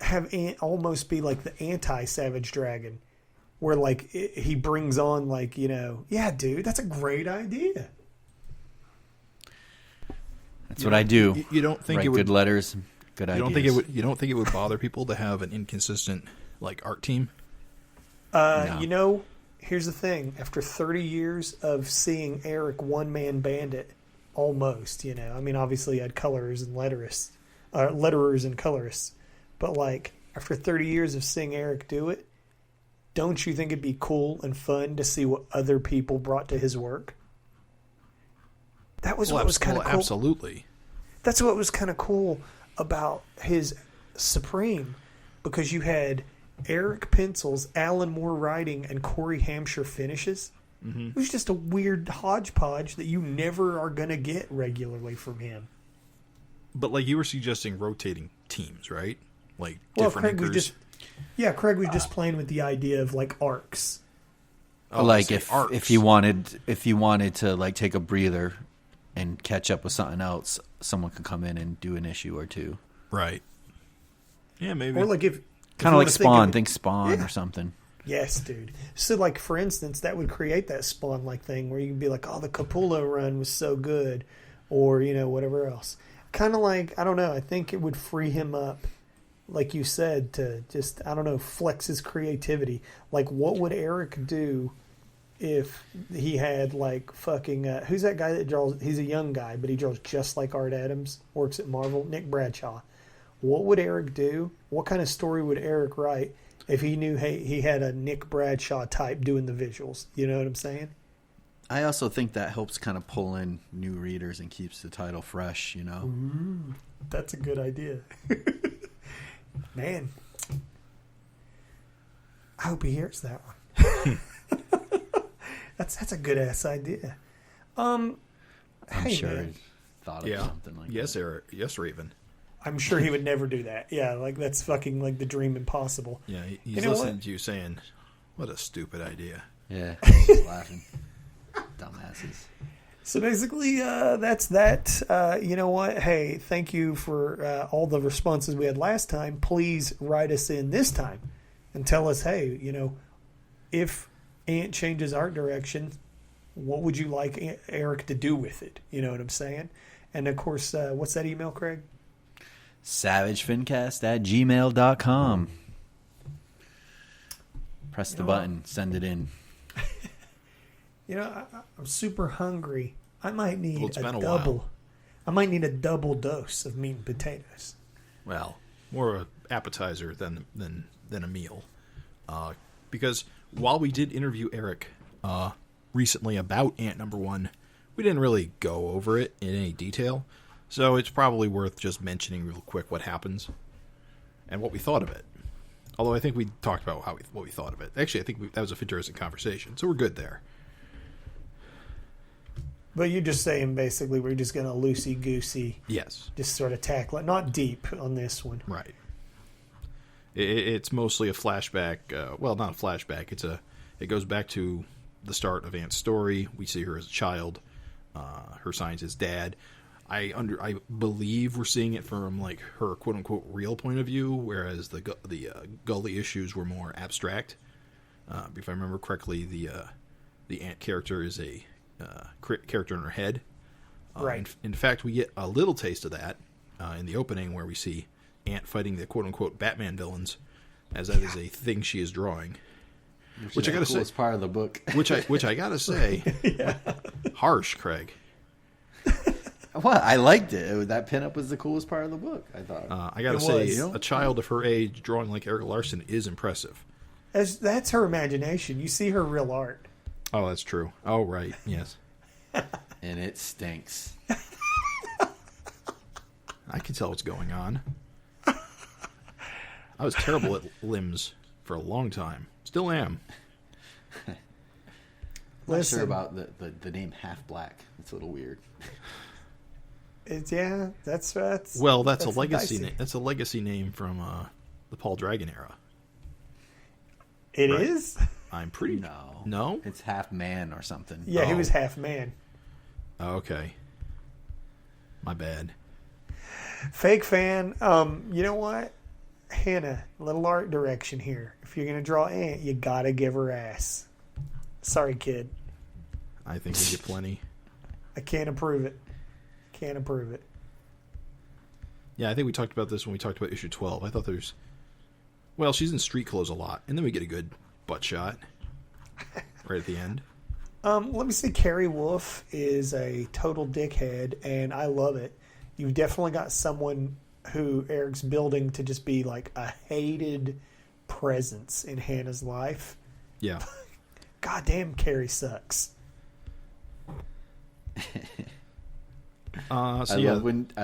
have Ant almost be like the anti-Savage Dragon, where like he brings on like, you know, yeah, dude, that's a great idea. That's what I do. You don't think Write it would good letters, good you ideas. don't think it would you don't think it would bother people to have an inconsistent like art team? No. You know, here's the thing. After 30 years of seeing Erik one-man bandit, almost, you know. I mean, obviously he had colorers and letterers and colorists. But, like, after 30 years of seeing Erik do it, don't you think it'd be cool and fun to see what other people brought to his work? That was what was kind of cool. Absolutely. That's what was kind of cool about his Supreme, because you had Erik pencils, Alan Moore writing, and Corey Hampshire finishes. Mm-hmm. It was just a weird hodgepodge that you never are going to get regularly from him. But like you were suggesting rotating teams, right? Like Craig different was just playing with the idea of like arcs. Oh, like if you wanted to like take a breather and catch up with something else, someone could come in and do an issue or two. Right. Yeah, maybe. Or like if kind of like Spawn, think Spawn or something. Yes, dude. So, like, for instance, that would create that Spawn-like thing where you can be like, oh, the Capullo run was so good, or, you know, whatever else. Kind of like, I don't know, I think it would free him up, like you said, to just, I don't know, flex his creativity. Like, what would Erik do if he had, like, fucking, who's that guy that draws, he's a young guy, but he draws just like Art Adams, works at Marvel, Nick Bradshaw. What would Erik do? What kind of story would Erik write if he knew, hey, he had a Nick Bradshaw type doing the visuals? You know what I'm saying? I also think that helps kind of pull in new readers and keeps the title fresh, you know? Ooh, that's a good idea. Man. I hope he hears that one. That's a good-ass idea. I'm hey, sure man. he thought of something like yes, that. Eric. Yes, Raven. I'm sure he would never do that. Yeah, like that's fucking like the dream impossible. Yeah, he's you know listening what? to you saying, what a stupid idea. Yeah, he's laughing. Dumbasses. So basically, that's that. You know what? Hey, thank you for all the responses we had last time. Please write us in this time and tell us, hey, you know, if Ant changes art direction, what would you like Erik to do with it? You know what I'm saying? And of course, what's that email, Craig? SavageFINcast@gmail.com. Press the button, send it in. You know, I'm super hungry. I might need It's been a double. while. I might need a double dose of meat and potatoes. Well, more an appetizer than a meal. Because while we did interview Erik recently about Ant number 1, we didn't really go over it in any detail. So it's probably worth just mentioning real quick what happens and what we thought of it. Although I think we talked about what we thought of it. Actually, I think that was a FINteresting conversation, so we're good there. But you're just saying basically we're just going to loosey-goosey. Yes. Just sort of tackle it. Not deep on this one. Right. It's mostly a flashback. Well, not a flashback. It goes back to the start of Ant's story. We see her as a child. Her scientist dad. I believe we're seeing it from like her quote unquote real point of view, whereas the Gully issues were more abstract. If I remember correctly, the Ant character is a character in her head. Right. In fact, we get a little taste of that in the opening, where we see Ant fighting the quote unquote Batman villains, as that is a thing she is drawing. Which I gotta say, coolest part of the book. which I gotta say, harsh, Craig. What? I liked it. That pinup was the coolest part of the book, I thought. I gotta say, a child of her age drawing like Erik Larsen is impressive. That's her imagination. You see her real art. Oh, that's true. Oh, right. Yes. And it stinks. I can tell what's going on. I was terrible at limbs for a long time. Still am. I'm not sure about the name Half Black. It's a little weird. That's Well, that's a legacy. dicey. That's a legacy name from the Paul Dragon era. It Right. is? I'm pretty. No. It's half man or something. Yeah, he Oh. was half man. Oh, okay. My bad. Fake fan. You know what? Hannah, little art direction here. If you're gonna draw Ant, you gotta give her ass. Sorry, kid. I think we get plenty. I can't approve it. Can't approve it. Yeah, I think we talked about this when we talked about issue 12. I thought there's... Well, she's in street clothes a lot, and then we get a good butt shot right at the end. Let me say Carrie Wolf is a total dickhead, and I love it. You've definitely got someone who Eric's building to just be like a hated presence in Hannah's life. Yeah. Goddamn, Carrie sucks. I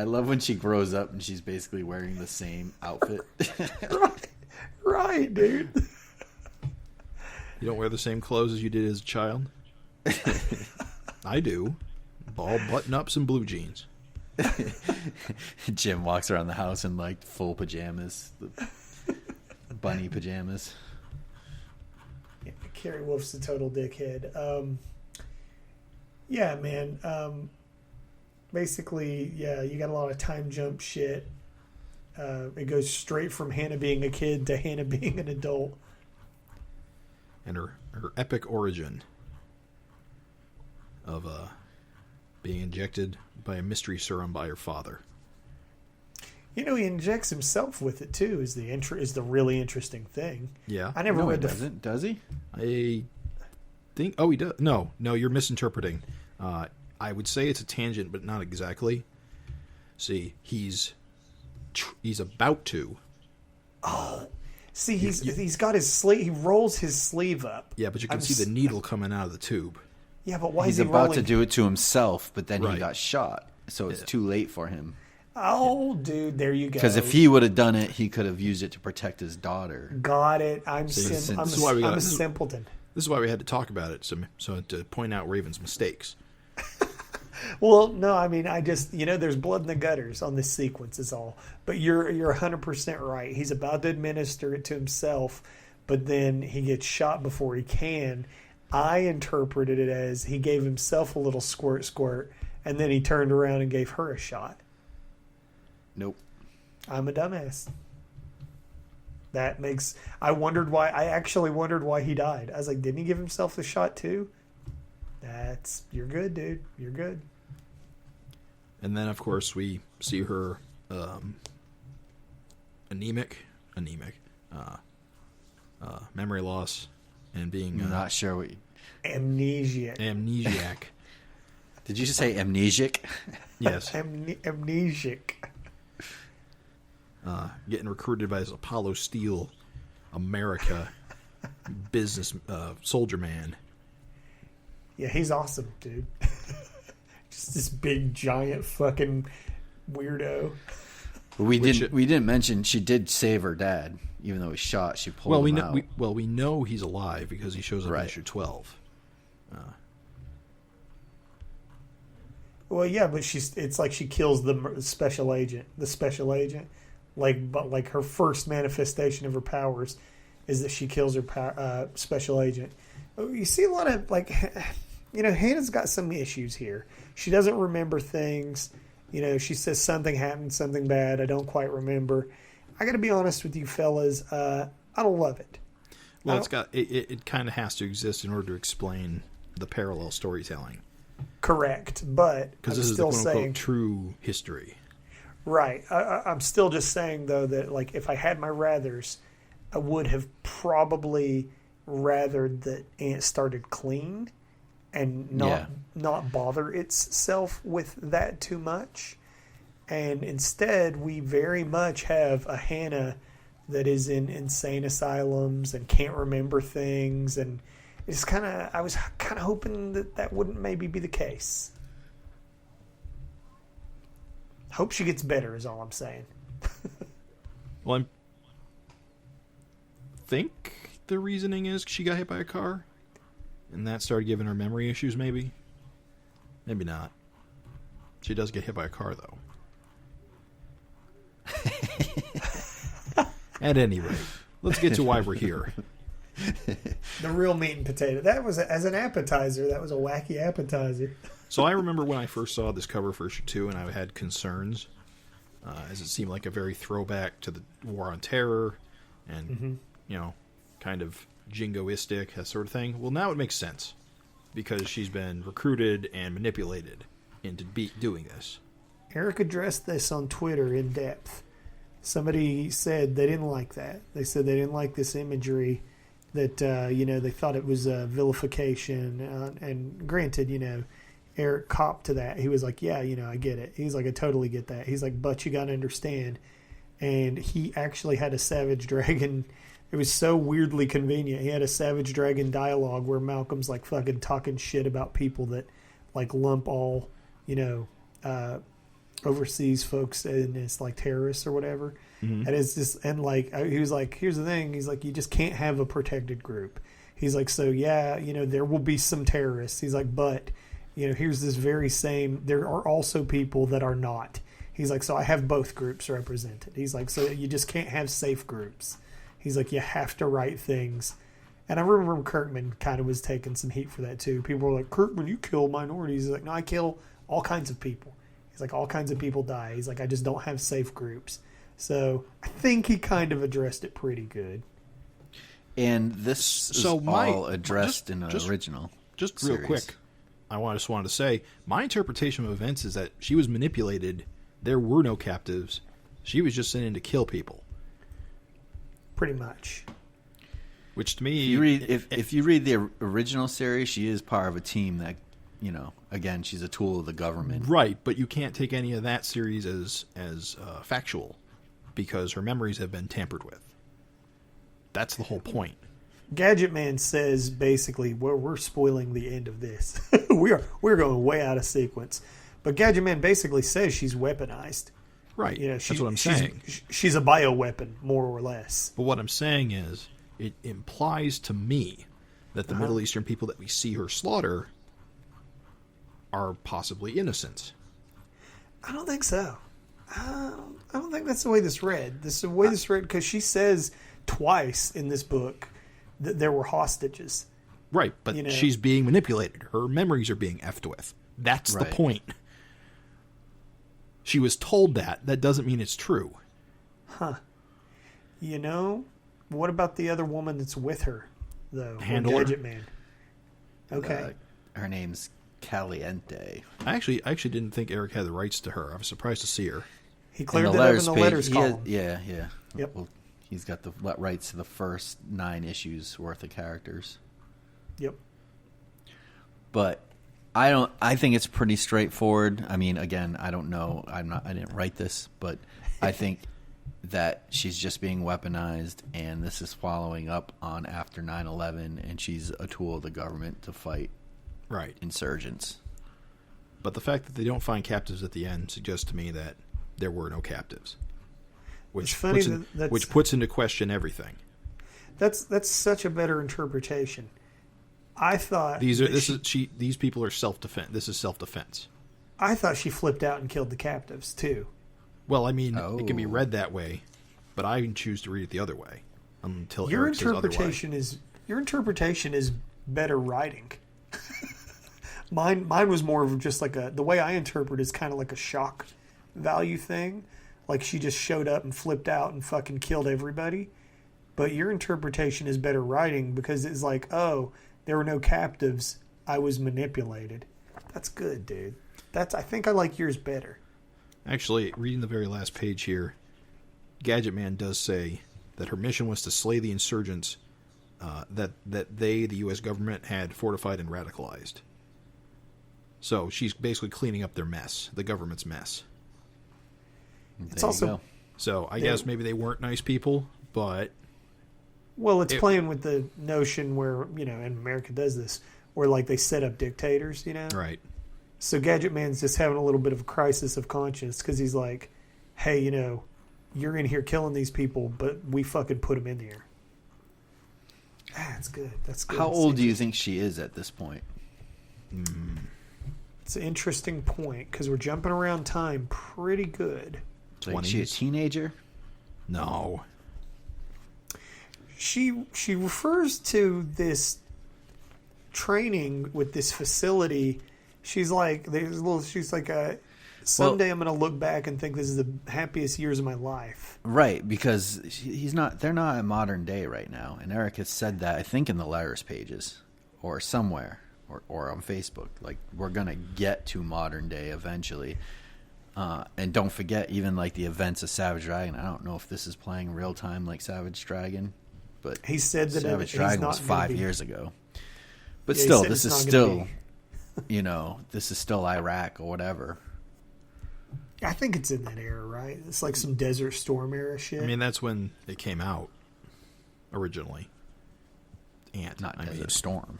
love when she grows up and she's basically wearing the same outfit. Right, dude. You don't wear the same clothes as you did as a child? I do. Ball button-ups and blue jeans. Jim walks around the house in like full pajamas, the bunny pajamas. Yeah, Carrie Wolf's a total dickhead. Yeah, man. Basically, yeah, you got a lot of time jump shit. It goes straight from Hannah being a kid to Hannah being an adult. And her epic origin of being injected by a mystery serum by her father. You know, he injects himself with it too. Is the really interesting thing? Yeah, I never read doesn't. Does he? I think. Oh, he does. No, you're misinterpreting. I would say it's a tangent, but not exactly. See, he's about to. Oh, see, he's got his sleeve. He rolls his sleeve up. Yeah, but you can see the needle coming out of the tube. Yeah, but why he's is he about rolling? to do it to himself, but then Right. he got shot, so it's too late for him. Oh, dude, there you go. Because if he would have done it, he could have used it to protect his daughter. Got it. I'm a simpleton. This is why we had to talk about it, so to point out Raven's mistakes. Well, no, I mean, I just, there's blood in the gutters on this sequence is all. But you're 100% right. He's about to administer it to himself, but then he gets shot before he can. I interpreted it as he gave himself a little squirt, and then he turned around and gave her a shot. Nope. I'm a dumbass. I actually wondered why he died. I was like, didn't he give himself the shot too? You're good, dude. You're good. And then, of course, we see her anemic, memory loss, and being I'm not sure what. Amnesiac. Did you just say amnesiac? Yes. Amnesiac. Getting recruited by this Apollo Steel America business soldier man. Yeah, he's awesome, dude. Just this big, giant, fucking weirdo. We didn't mention she did save her dad, even though he shot. She pulled him out. We know he's alive because he shows up in Right. issue 12. Well, yeah, but it's like she kills the special agent. But her first manifestation of her powers is that she kills her special agent. You see a lot of Hannah's got some issues here. She doesn't remember things. She says something happened, something bad. I don't quite remember. I got to be honest with you, fellas. I don't love it. Well, it kind of has to exist in order to explain the parallel storytelling. Correct, but Because I'm this is still the quote-unquote saying true history. right. I'm still just saying though that if I had my rathers, I would have probably rathered that Ant started clean and not bother itself with that too much. And instead, we very much have a Hannah that is in insane asylums and can't remember things. And I was kind of hoping that wouldn't maybe be the case. Hope she gets better is all I'm saying. Well, I think the reasoning is she got hit by a car, and that started giving her memory issues, maybe. Maybe not. She does get hit by a car, though. At any rate, let's get to why we're here. The real meat and potato. That was, as an appetizer, that was a wacky appetizer. So I remember when I first saw this cover for issue 2, and I had concerns as it seemed like a very throwback to the War on Terror and, kind of jingoistic, that sort of thing. Well, now it makes sense because she's been recruited and manipulated into doing this. Erik addressed this on Twitter in depth. Somebody said they didn't like that. They said they didn't like this imagery, that, they thought it was a vilification. And granted, Erik copped to that. He was like, yeah, I get it. He's like, I totally get that. He's like, but you got to understand. And he actually had a Savage Dragon. It was so weirdly convenient. He had a Savage Dragon dialogue where Malcolm's like fucking talking shit about people that like lump all, overseas folks in as like terrorists or whatever. And it's just, and like, he was like, here's the thing. He's like, you just can't have a protected group. He's like, so yeah, there will be some terrorists. He's like, but here's this very same, there are also people that are not. He's like, so I have both groups represented. He's like, so you just can't have safe groups. He's like, you have to write things. And I remember Kirkman kind of was taking some heat for that too. People were like, Kirkman, you kill minorities. He's like, no, I kill all kinds of people. He's like, all kinds of people die. He's like, I just don't have safe groups. So I think he kind of addressed it pretty good. And this is all addressed in the original. Just real quick, I just wanted to say, my interpretation of events is that she was manipulated. There were no captives. She was just sent in to kill people. Pretty much. Which to me... If you read the original series, she is part of a team that, again, she's a tool of the government. Right, but you can't take any of that series as factual because her memories have been tampered with. That's the whole point. Gadget Man says basically we're spoiling the end of this. we're going way out of sequence. But Gadget Man basically says she's weaponized. Right. That's what I'm saying. She's a bioweapon, more or less. But what I'm saying is it implies to me that the Middle Eastern people that we see her slaughter are possibly innocent. I don't think so. I don't think that's the way this read. This is the way this read because she says twice in this book that there were hostages. Right, but she's being manipulated. Her memories are being effed with. That's the point. She was told that. That doesn't mean it's true. Huh. What about the other woman that's with her, though? Handler. Gadget Man. Okay. Her name's Caliente. I actually didn't think Erik had the rights to her. I was surprised to see her. He cleared that up in the letters column. Yeah. Yep. Well, he's got the rights to the first 9 issues worth of characters. Yep. But I think it's pretty straightforward. I mean, again, I don't know. I didn't write this, but I think that she's just being weaponized, and this is following up on after 9/11, and she's a tool of the government to fight insurgents. But the fact that they don't find captives at the end suggests to me that there were no captives, which puts into question everything. That's such a better interpretation. I thought these people are self-defense. This is self-defense. I thought she flipped out and killed the captives too. Well, I mean, it can be read that way, but I choose to read it the other way until your Erik says interpretation otherwise. Your interpretation is better writing. Mine was more of just like the way I interpret is kind of like a shock value thing. Like she just showed up and flipped out and fucking killed everybody. But your interpretation is better writing because it's like, oh, there were no captives. I was manipulated. That's good, dude. I think I like yours better. Actually, reading the very last page here, Gadget Man does say that her mission was to slay the insurgents that the U.S. government, had fortified and radicalized. So she's basically cleaning up their mess, the government's mess. It's also so I guess maybe they weren't nice people, but it's playing with the notion where and America does this, where like they set up dictators, Right. So Gadget Man's just having a little bit of a crisis of conscience because he's like, hey, you're in here killing these people, but we fucking put them in here. That's good. That's good. How old do you think she is at this point? It's an interesting point because we're jumping around time pretty good. Like, is she a teenager? No. She refers to this training with this facility. She's like someday I'm going to look back and think this is the happiest years of my life. Right, because they're not in modern day right now. And Erik has said that, I think, in the letters pages or somewhere or on Facebook. Like, we're going to get to modern day eventually. And don't forget, even like the events of Savage Dragon. I don't know if this is playing real time like Savage Dragon, but he said that Savage Dragon was 5 be. years ago. But Yeah, still, this is still, this is still Iraq or whatever. I think it's in that era, right? It's like some Desert Storm era shit. I mean, that's when it came out originally. Not Desert Storm.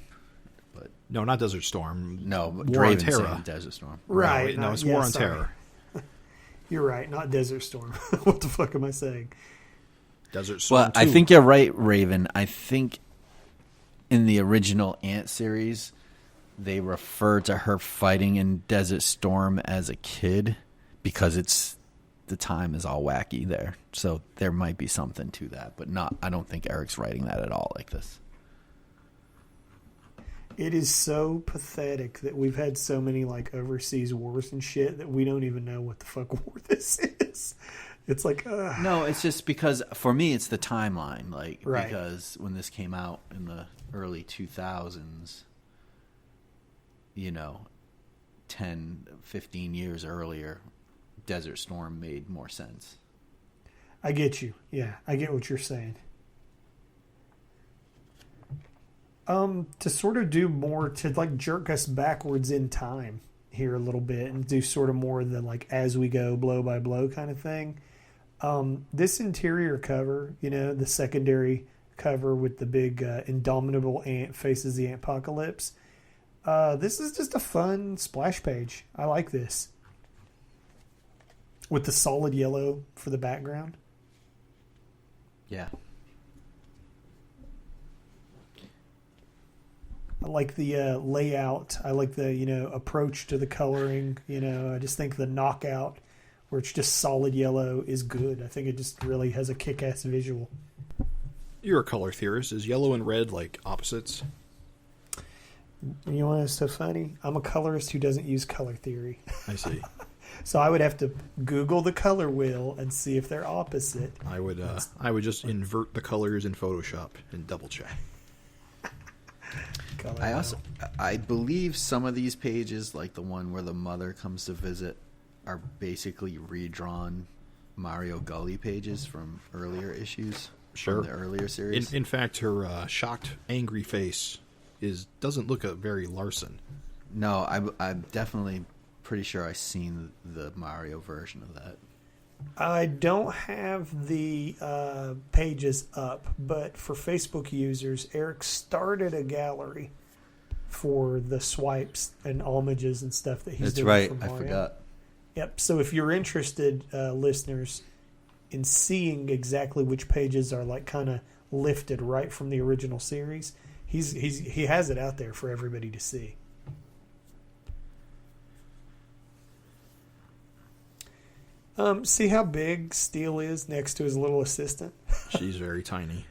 But No, not Desert Storm. no, War on Draven's saying Terror. Desert Storm. Right. No, it's War on sorry. Terror. You're right, not Desert Storm. What the fuck am I saying? Desert Storm Well, 2. I think you're right, Raven. I think in the original Ant series, they refer to her fighting in Desert Storm as a kid because the time is all wacky there. So there might be something to that, but I don't think Erik's writing that at all like this. It is so pathetic that we've had so many like overseas wars and shit that we don't even know what the fuck war this is. It's like, No, it's just because for me it's the timeline, like Right. because when this came out in the early 2000s, 10, 15 years earlier, Desert Storm made more sense. I get you. Yeah, I get what you're saying. To sort of do more to like jerk us backwards in time here a little bit and do sort of more of the like as we go blow by blow kind of thing. This interior cover, the secondary cover with the big indomitable ant faces the apocalypse. This is just a fun splash page. I like this. With the solid yellow for the background. Yeah. I like the layout. I like the, approach to the coloring. I just think the knockout where it's just solid yellow is good. I think it just really has a kick-ass visual. You're a color theorist. Is yellow and red like opposites? You know what's so funny? I'm a colorist who doesn't use color theory. I see. So I would have to Google the color wheel and see if they're opposite. I would just invert the colors in Photoshop and double check. Color I believe some of these pages, like the one where the mother comes to visit, are basically redrawn Mario Gully pages from earlier issues. Sure. From the earlier series. In fact, her shocked, angry face doesn't look very Larsen. No, I'm definitely pretty sure I've seen the Mario version of that. I don't have the pages up, but for Facebook users, Erik started a gallery for the swipes and homages and stuff that he's That's doing right. for I Mario. forgot. Yep. So if you're interested, listeners, in seeing exactly which pages are like kind of lifted right from the original series, he has it out there for everybody to see. See how big Steel is next to his little assistant? She's very tiny.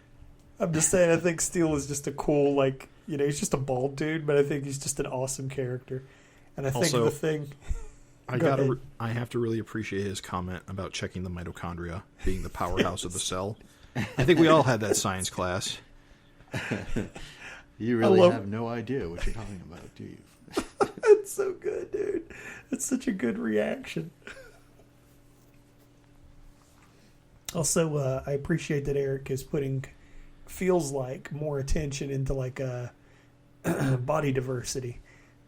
I'm just saying, I think Steel is just a cool, he's just a bald dude, but I think he's just an awesome character. And I think Also, the thing... I have to really appreciate his comment about checking the mitochondria being the powerhouse of the cell. I think we all had that science class. You really have no idea what you're talking about, do you? It's so good, dude. It's such a good reaction. Also, I appreciate that Erik is feels like more attention into body diversity.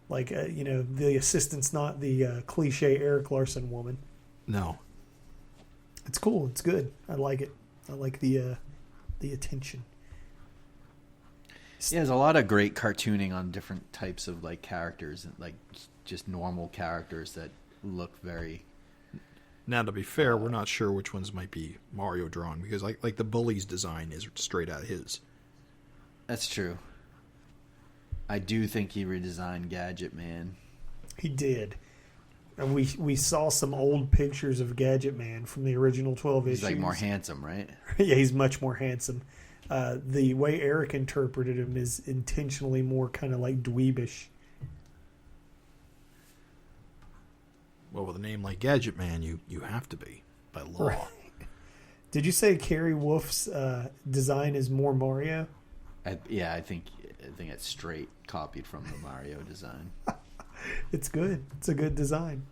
The assistant's not the cliche Erik Larsen woman. No. It's cool. It's good. I like it. I like the attention. Yeah, there's a lot of great cartooning on different types of characters, just normal characters that look very. Now, to be fair, we're not sure which ones might be Mario drawn because, like the bully's design is straight out his. That's true. I do think he redesigned Gadget Man. He did. And we saw some old pictures of Gadget Man from the original 12 issues. He's more handsome, right? Yeah, he's much more handsome. The way Erik interpreted him is intentionally more kind of dweebish. Well, with a name like Gadget Man, you have to be by law. Right. Did you say Carrie Wolf's design is more Mario? I think it's straight copied from the Mario design. It's good. It's a good design.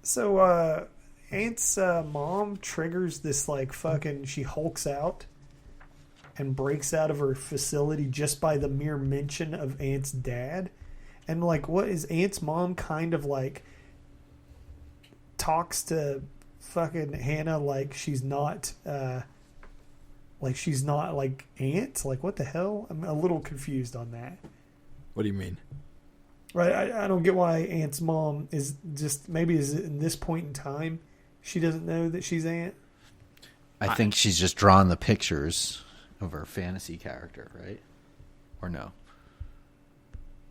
So, Ant's mom triggers this, like, fucking... She hulks out and breaks out of her facility just by the mere mention of Ant's dad. And, like, what is Ant's mom kind of, like... talks to fucking Hannah like she's not... like Ant? Like, what the hell? I'm a little confused on that. What do you mean? Right, I don't get why Ant's mom is just... Maybe is in this point in time, she doesn't know that she's Ant? I think she's just drawn the pictures of her fantasy character, right? Or no?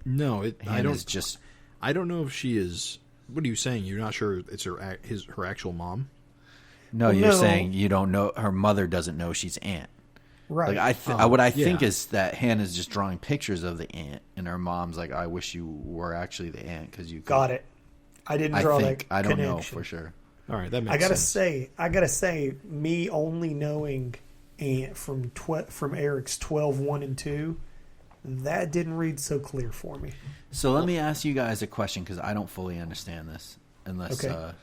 No, I don't know if she is... What are you saying? You're not sure it's her actual mom? No, Well, you're no. saying you don't know. Her mother doesn't know she's Ant. Right. Like what I think yeah. is that Hannah's just drawing pictures of the ant, and her mom's like, "I wish you were actually the ant because you could." Got it. I didn't draw that I don't know connection. for sure. All right, that makes I gotta sense. say, me only knowing Ant from Eric's 12:1 and 2, that didn't read so clear for me. So let me ask you guys a question because I don't fully understand this. Unless, Okay.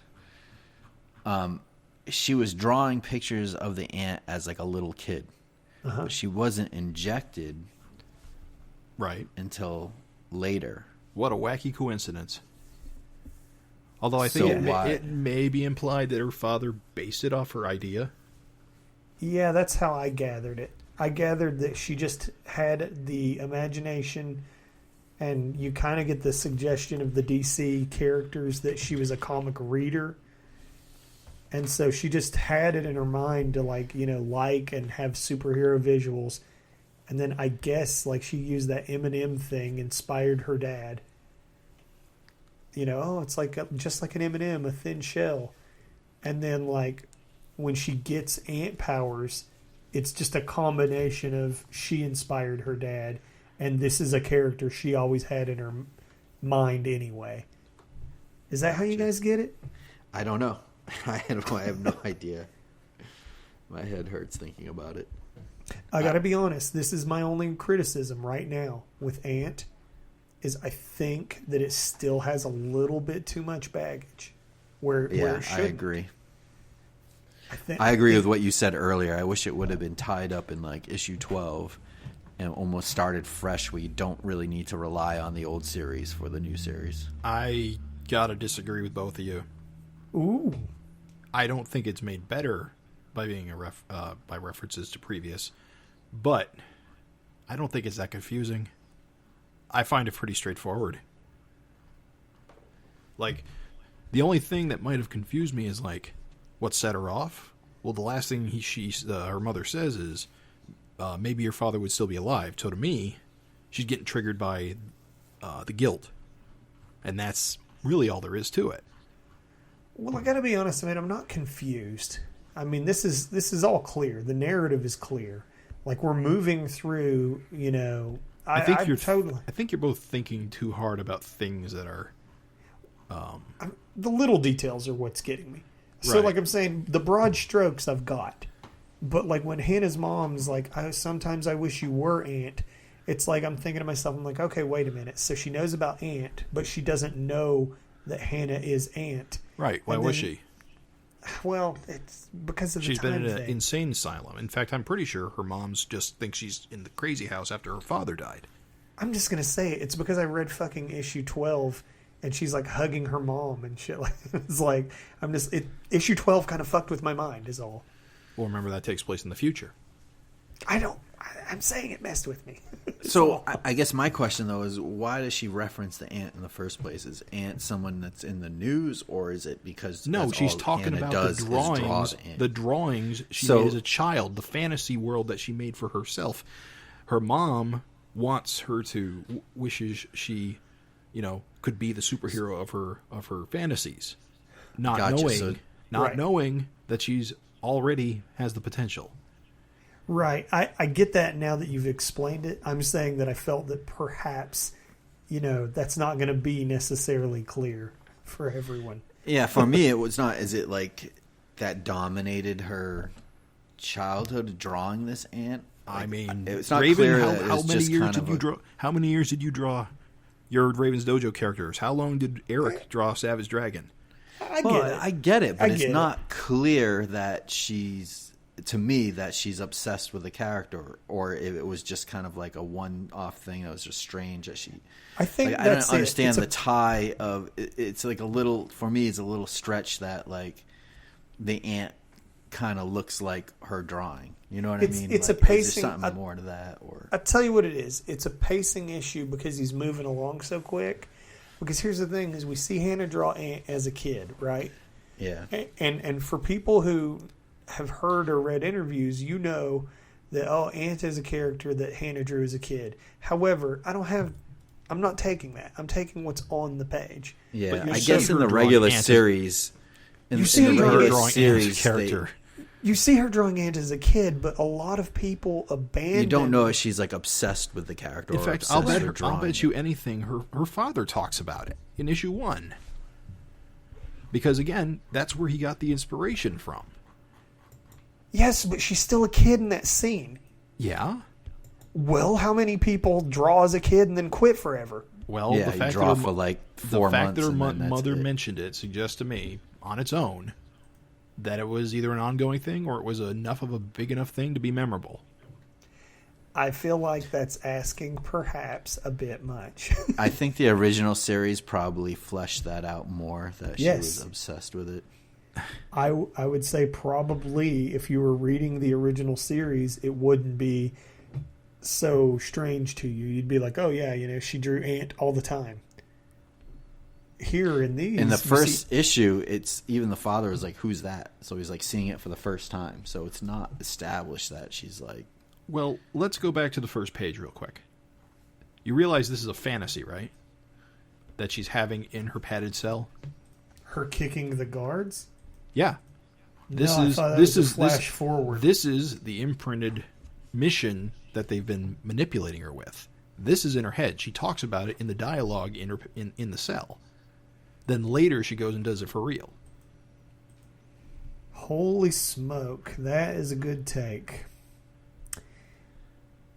She was drawing pictures of the ant as like a little kid, but she wasn't injected Right. until later. What a wacky coincidence. Although I think So it may be implied that her father based it off her idea. Yeah, that's how I gathered it. I gathered that she just had the imagination, and you kind of get the suggestion of the DC characters that she was a comic reader. And so she just had it in her mind to, like and have superhero visuals. And then I guess, like, she used that M&M thing, inspired her dad. It's like just like an M&M, a thin shell. And then, like, when she gets ant powers, it's just a combination of she inspired her dad, and this is a character she always had in her mind anyway. Is that how you guys get it? I don't know. I have no idea. My head hurts thinking about it. I got to be honest. This is my only criticism right now with Ant, is I think that it still has a little bit too much baggage. Where it should. I agree. I agree with what you said earlier. I wish it would have been tied up in like issue 12 and almost started fresh. We don't really need to rely on the old series for the new series. I gotta disagree with both of you. Ooh. I don't think it's made better by being by references to previous, but I don't think it's that confusing. I find it pretty straightforward. Like, the only thing that might have confused me is like what set her off. Well, the last thing her mother says is maybe your father would still be alive. So to me, she's getting triggered by the guilt, and that's really all there is to it. Well, I got to be honest, man. I'm not confused. I mean, this is all clear. The narrative is clear. Like, we're moving through. I think you're both thinking too hard about things that are. The little details are what's getting me. So, Right. like I'm saying, the broad strokes I've got. But, like, when Hannah's mom's like, sometimes I wish you were Ant, it's like I'm thinking to myself, I'm like, okay, wait a minute. So she knows about Ant, but she doesn't know that Hannah is Ant. Right. Why was she? Well, it's because of the She's time been in an thing. insane asylum. In fact, I'm pretty sure her mom's just thinks she's in the crazy house after her father died. I'm just going to say it. It's because I read fucking issue 12, and she's, like, hugging her mom and shit. Like, it's like, issue 12 kind of fucked with my mind is all. Well, remember that takes place in the future. I'm saying it messed with me. So I guess my question though is, why does she reference the ant in the first place? Is Ant someone that's in the news, or is it because No, that's she's all talking Hannah about does the is draw drawings. the ant? The drawings she So- made as a child, the fantasy world that she made for herself. Her mom wants her to wishes she, could be the superhero of her fantasies, not Gotcha, knowing so- Right. knowing that she's already has the potential. Right. I get that now that you've explained it. I'm saying that I felt that perhaps that's not going to be necessarily clear for everyone. Yeah, for me, it was not. Is it like that dominated her childhood drawing this ant? Like, I mean, it's not Raven, clear. how many years did you draw? How many years did you draw your Raven's Dojo characters? How long did Erik draw Savage Dragon? I get it, but it's not it. clear that to me, that she's obsessed with the character, or if it was just kind of like a one-off thing that was just strange that she. I think I don't understand the tie of. It's like a little, for me, it's a little stretch that like the ant kind of looks like her drawing. You know what I mean? It's like, a pacing. Is there something more to that, or I tell you what it is. It's a pacing issue because he's moving along so quick. Because here's the thing: is we see Hannah draw Ant as a kid, right? yeah, And for people who have heard or read interviews, that Ant is a character that Hannah drew as a kid. However, I'm not taking that. I'm taking what's on the page. yeah. But I guess in the drawing regular Ant series, You see the her regular drawing series, Ant's character. You see her drawing Ant as a kid, but a lot of people abandon. You don't know if she's like obsessed with the character. In or fact, obsessed I'll with bet drawing you anything. Her father talks about it in issue 1, because again, that's where he got the inspiration from. Yes, but she's still a kid in that scene. Yeah. Well, how many people draw as a kid and then quit forever? Well, Yeah, the you fact draw that for like 4 the fact months that her and then that's mother it. mentioned it suggests to me, on its own, that it was either an ongoing thing or it was enough of a big enough thing to be memorable. I feel like that's asking perhaps a bit much. I think the original series probably fleshed that out more, that she was obsessed with it. I would say probably if you were reading the original series, it wouldn't be so strange to you. You'd be like, oh yeah, she drew Ant all the time. Here in these, In the first issue, it's even the father is like, who's that? So he's like seeing it for the first time. So it's not established that she's like. Well, let's go back to the first page real quick. You realize this is a fantasy, right? That she's having in her padded cell? her kicking the guards. Yeah. This No, I is thought that this was a is flash this, forward. This is the imprinted mission that they've been manipulating her with. This is in her head. She talks about it in the dialogue in the cell. Then later she goes and does it for real. Holy smoke, that is a good take.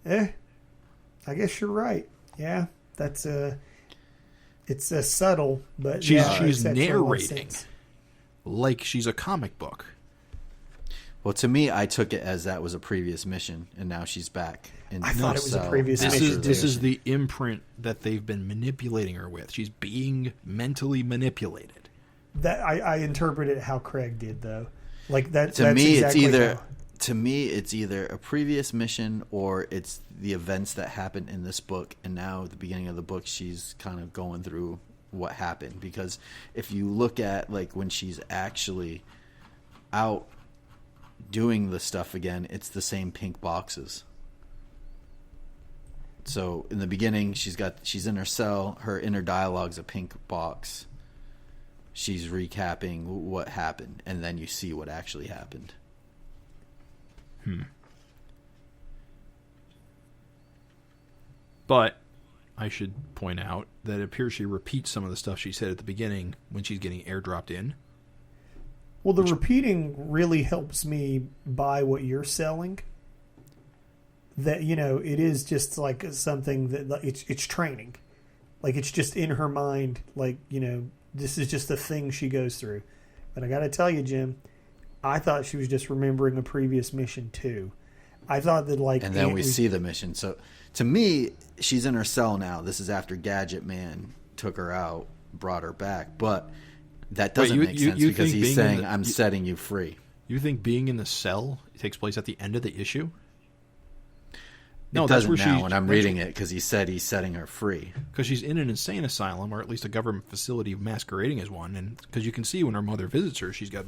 I guess you're right. Yeah, it's a subtle, but She's it makes actually a lot of narrating sense. like she's a comic book. Well, to me, I took it as that was a previous mission, and now she's back. I thought it was a previous This mission. is this is the imprint that they've been manipulating her with. She's being mentally manipulated. That I interpret it how Craig did though. Like that. To that's me, exactly it's either how- it's either a previous mission or it's the events that happened in this book, and now at the beginning of the book, she's kind of going through what happened. Because if you look at like when she's actually out doing the stuff again, it's the same pink boxes. So in the beginning, she's in her cell. Her inner dialogue's a pink box. She's recapping what happened, and then you see what actually happened. But I should point out that it appears she repeats some of the stuff she said at the beginning when she's getting airdropped in. Well, the repeating really helps me buy what you're selling. That, it is just like something that like, it's training. Like it's just in her mind. Like, this is just a thing she goes through. But I got to tell you, Jim, I thought she was just remembering a previous mission too. I thought that like, And then we see the mission. So to me, she's in her cell now. This is after Gadget Man took her out, brought her back. But that doesn't make sense because he's saying, I'm setting you free. You think being in the cell takes place at the end of the issue? No, it doesn't now when I'm reading it because he said he's setting her free. Because she's in an insane asylum, or at least a government facility masquerading as one, and because you can see when her mother visits her, she's got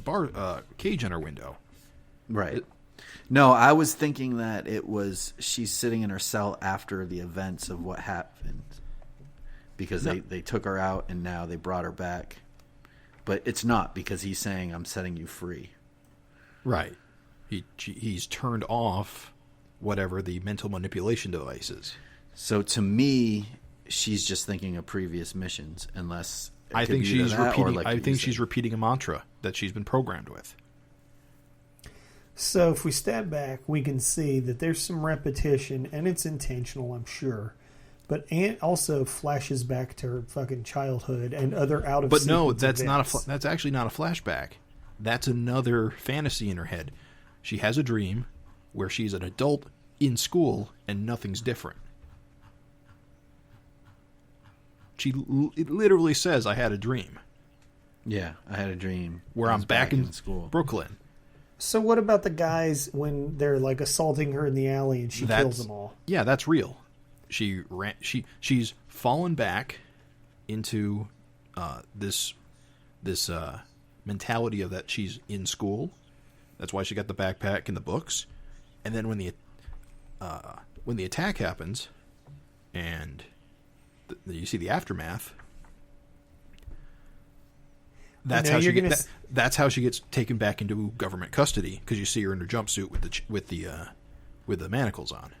cage on her window. Right. No, I was thinking that it was she's sitting in her cell after the events of what happened. Because they took her out and now they brought her back. But it's not because he's saying, I'm setting you free. Right. He's turned off whatever the mental manipulation device is. So to me, she's just thinking of previous missions, unless I think she's repeating. She's repeating a mantra that she's been programmed with. So if we step back, we can see that there's some repetition, and it's intentional, I'm sure. But Ant also flashes back to her fucking childhood and other out of. But no, that's events. That's actually not a flashback. That's another fantasy in her head. She has a dream where she's an adult in school and nothing's different. It literally says, "I had a dream." Yeah, I had a dream where I'm back in school, Brooklyn. So what about the guys when they're like assaulting her in the alley and she kills them all? Yeah, that's real. She's fallen back into this mentality of that she's in school. That's why she got the backpack and the books. And then when the attack happens, and you see the aftermath, that's how she gets taken back into government custody, because you see her in her jumpsuit with the manacles on.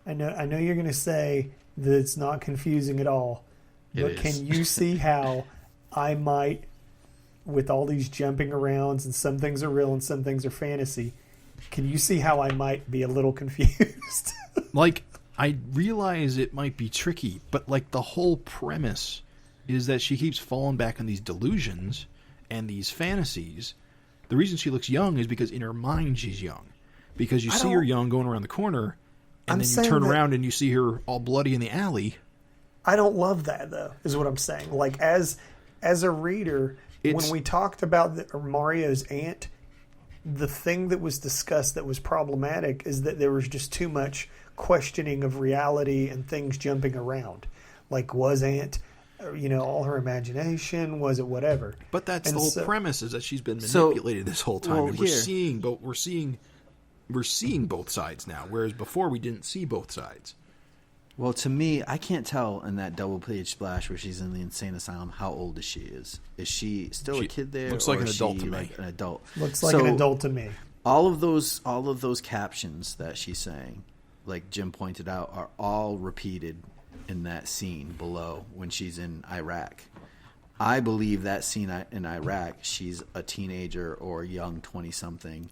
I know you're going to say that it's not confusing at all, but can you see how I might, with all these jumping arounds and some things are real and some things are fantasy, can you see how I might be a little confused? Like, I realize it might be tricky, but like the whole premise is that she keeps falling back on these delusions and these fantasies. The reason she looks young is because in her mind she's young. Because you see her young going around the corner, and then you turn around and you see her all bloody in the alley. I don't love that, though, is what I'm saying. Like, as a reader, when we talked about Mario's aunt, the thing that was discussed that was problematic is that there was just too much questioning of reality and things jumping around. Like, was Aunt, all her imagination? Was it whatever? But that's the whole premise, is that she's been manipulated this whole time. Well, and we're seeing both sides now, whereas before we didn't see both sides. Well, to me, I can't tell in that double-page splash where she's in the insane asylum how old she is. Is she still a kid there? Looks like an adult to me. Like an adult. Looks like an adult to me. All of those captions that she's saying, like Jim pointed out, are all repeated in that scene below when she's in Iraq. I believe that scene in Iraq, she's a teenager or a young 20-something,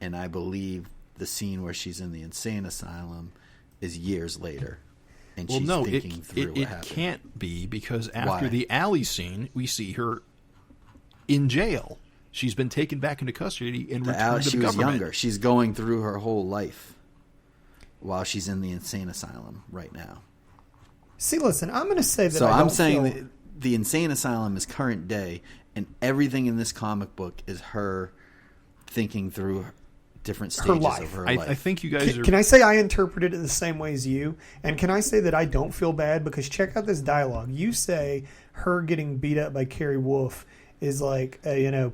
and I believe the scene where she's in the insane asylum is years later. And she's thinking through what happened. It can't be, because after the alley scene, we see her in jail. She's been taken back into custody and returned to the government. She was younger. She's going through her whole life while she's in the insane asylum right now. See, listen, I'm going to say that. So I'm saying that the insane asylum is current day, and everything in this comic book is her thinking through different stages of her life. I think you guys Can I say I interpreted it the same way as you? And can I say that I don't feel bad? Because check out this dialogue. You say her getting beat up by Carrie Wolf is like,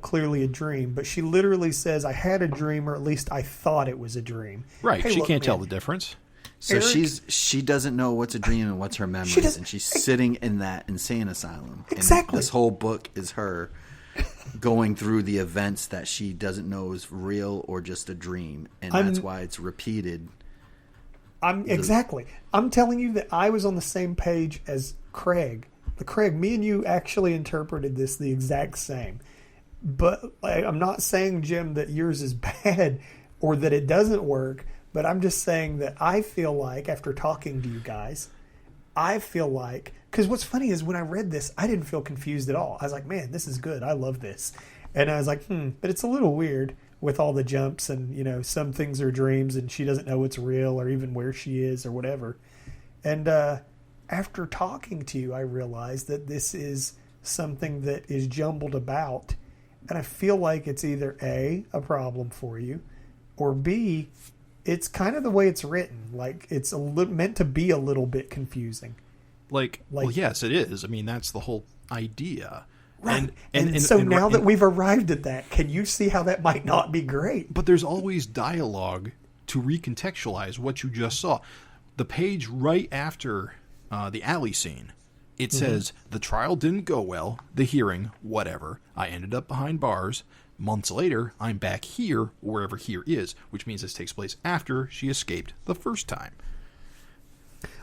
clearly a dream. But she literally says, I had a dream, or at least I thought it was a dream. Right. Hey, she can't tell the difference. So Erik, she doesn't know what's a dream and what's her memories. And she's sitting in that insane asylum. Exactly. And this whole book is her going through the events that she doesn't know is real or just a dream, and that's why it's repeated. Exactly. I'm telling you that I was on the same page as Craig. Me and you actually interpreted this the exact same. But I'm not saying, Jim, that yours is bad or that it doesn't work, but I'm just saying that I feel like, after talking to you guys, because what's funny is when I read this, I didn't feel confused at all. I was like, man, this is good. I love this. And I was like, but it's a little weird with all the jumps and, some things are dreams and she doesn't know what's real or even where she is or whatever. And after talking to you, I realized that this is something that is jumbled about. And I feel like it's either A, a problem for you, or B, it's kind of the way it's written. Like, it's meant to be a little bit confusing. Well, yes, it is. I mean, that's the whole idea. Right. And so now that we've arrived at that, can you see how that might not be great? But there's always dialogue to recontextualize what you just saw. The page right after the alley scene, it says, the trial didn't go well, the hearing, whatever. I ended up behind bars. Months later, I'm back here, wherever here is, which means this takes place after she escaped the first time.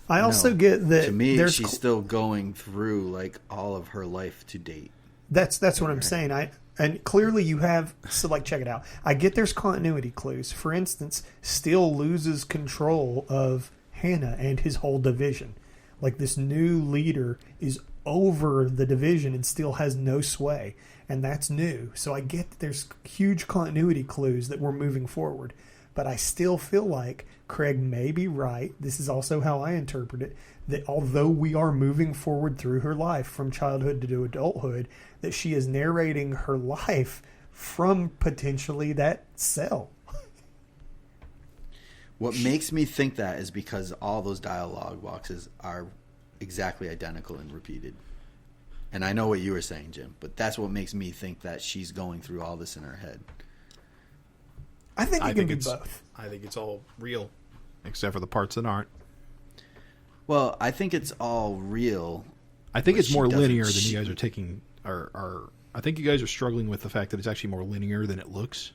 I also get that to me, there's she's still going through like all of her life to date. That's what I'm saying. And clearly you have, so like, check it out. I get there's continuity clues. For instance, Steele loses control of Hannah and his whole division. Like, this new leader is over the division and Steele has no sway. And that's new. So I get that there's huge continuity clues that we're moving forward. But I still feel like Craig may be right. This is also how I interpret it. That although we are moving forward through her life from childhood to adulthood, that she is narrating her life from potentially that cell. What makes me think that is because all those dialogue boxes are exactly identical and repeated. And I know what you were saying, Jim, but that's what makes me think that she's going through all this in her head. I think it can be both. I think it's all real, except for the parts that aren't. Well, I think it's all real. I think it's more linear than you guys are taking. I think you guys are struggling with the fact that it's actually more linear than it looks.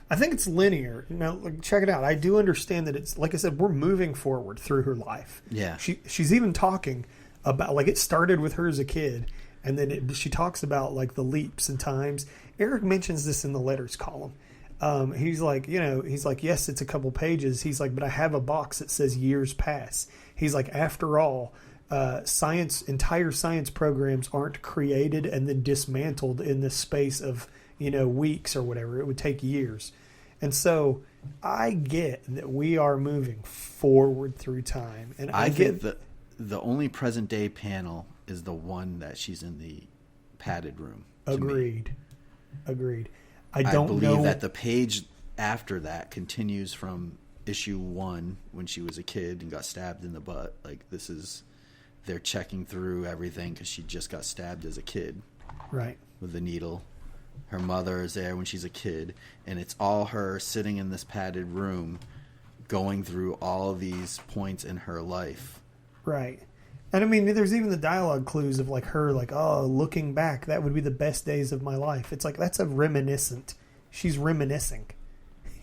I think it's linear. Now, check it out. I do understand that it's, like I said, we're moving forward through her life. Yeah. She's even talking about, like, it started with her as a kid, and then she talks about, like, the leaps and times. Erik mentions this in the letters column. He's like, yes, it's a couple pages. He's like, but I have a box that says years pass. He's like, after all, entire science programs aren't created and then dismantled in the space of, weeks or whatever. It would take years. And so I get that we are moving forward through time. And I think that the only present day panel is the one that she's in the padded room. Agreed. I believe that the page after that continues from issue 1 when she was a kid and got stabbed in the butt. Like, they're checking through everything because she just got stabbed as a kid. Right. With a needle. Her mother is there when she's a kid, and it's all her sitting in this padded room going through all of these points in her life. Right. And I mean, there's even the dialogue clues of, like, her, like, oh, looking back, that would be the best days of my life. It's like, that's a reminiscent. She's reminiscing.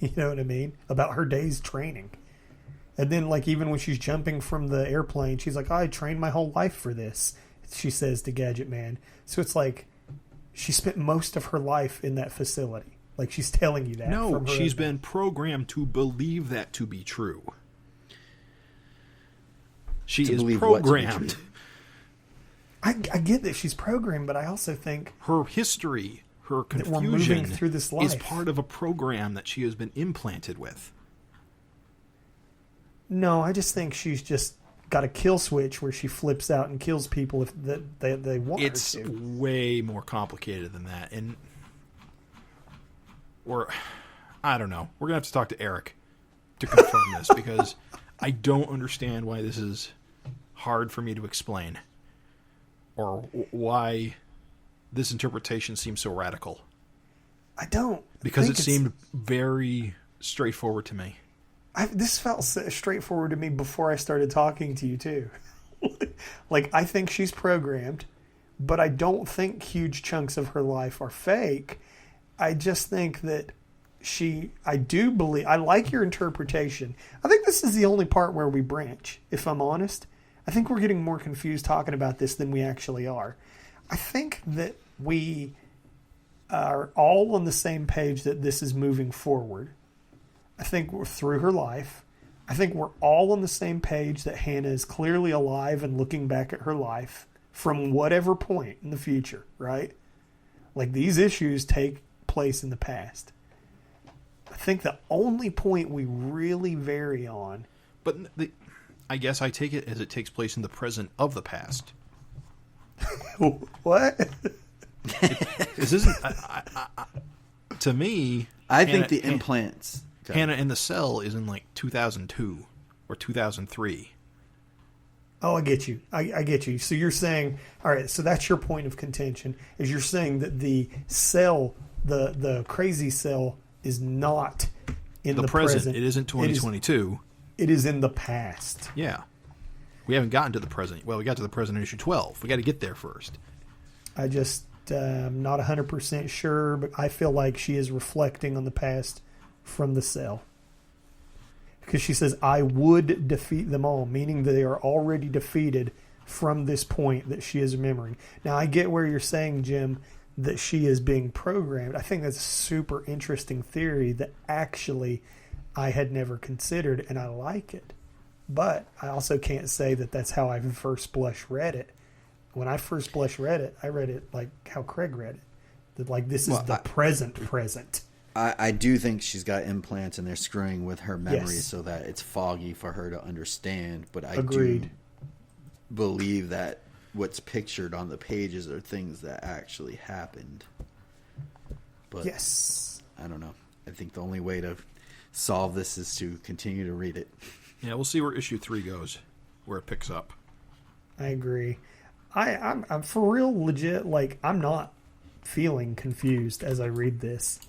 You know what I mean? About her days training. And then, like, even when she's jumping from the airplane, she's like, oh, I trained my whole life for this, she says to Gadget Man. So it's like, she spent most of her life in that facility. Like, she's telling you that. No, she's been programmed to believe that to be true. She is programmed. I get that she's programmed, but I also think her history, her confusion, we're moving through this life, is part of a program that she has been implanted with. No, I just think she's just got a kill switch where she flips out and kills people if they want her to. It's way more complicated than that, and I don't know. We're gonna have to talk to Erik to confirm this because I don't understand why this is hard for me to explain, or why this interpretation seems so radical. I don't. Because it seemed very straightforward to me. This felt straightforward to me before I started talking to you, too. Like, I think she's programmed, but I don't think huge chunks of her life are fake. I just think that I do believe, I like your interpretation. I think this is the only part where we branch, if I'm honest. I think we're getting more confused talking about this than we actually are. I think that we are all on the same page that this is moving forward. I think we're through her life. I think we're all on the same page that Hannah is clearly alive and looking back at her life from whatever point in the future, right? Like, these issues take place in the past. I think the only point we really vary on... But I guess I take it as it takes place in the present of the past. What? This isn't... to me... I think the implants... Hannah in the Cell is in, like, 2002 or 2003. Oh, I get you. I get you. So you're saying... All right, so that's your point of contention, is you're saying that the cell, the crazy cell, is not in the present. It isn't 2022. It is in the past. Yeah. We haven't gotten to the present. Well, we got to the present in issue 12. We got to get there first. I just am not 100% sure, but I feel like she is reflecting on the past from the cell. because she says, I would defeat them all, meaning they are already defeated from this point that she is remembering. Now, I get where you're saying, Jim, that she is being programmed. I think that's a super interesting theory that actually I had never considered, and I like it. But I also can't say that that's how I first blush read it. When I first blush read it, I read it like how Craig read it. That like this is the present. I do think she's got implants and they're screwing with her memory Yes. so that it's foggy for her to understand. But I Agreed. do believe that what's pictured on the pages are things that actually happened. But Yes. I don't know. I think the only way to solve this is to continue to read it. Yeah, we'll see where issue 3 goes, where it picks up. I agree. I'm for real legit, like, I'm not feeling confused as I read this.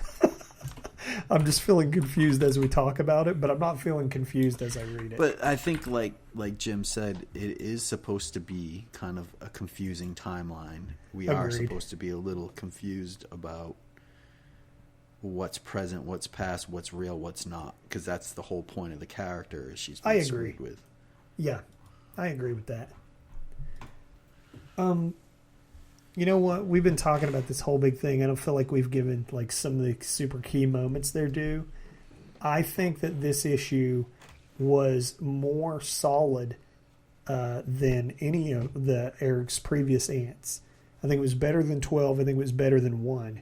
I'm just feeling confused as we talk about it, but I'm not feeling confused as I read it. But I think, like Jim said, it is supposed to be kind of a confusing timeline. We are Agreed. supposed to be a little confused about what's present, what's past, what's real, what's not, because that's the whole point of the character. Is she's been I agree. screwed with. Yeah, I agree with that. You know what? We've been talking about this whole big thing. I don't feel like we've given like some of the super key moments their due. I think that this issue was more solid than any of the Erik's previous ants. I think it was better than 12. I think it was better than 1.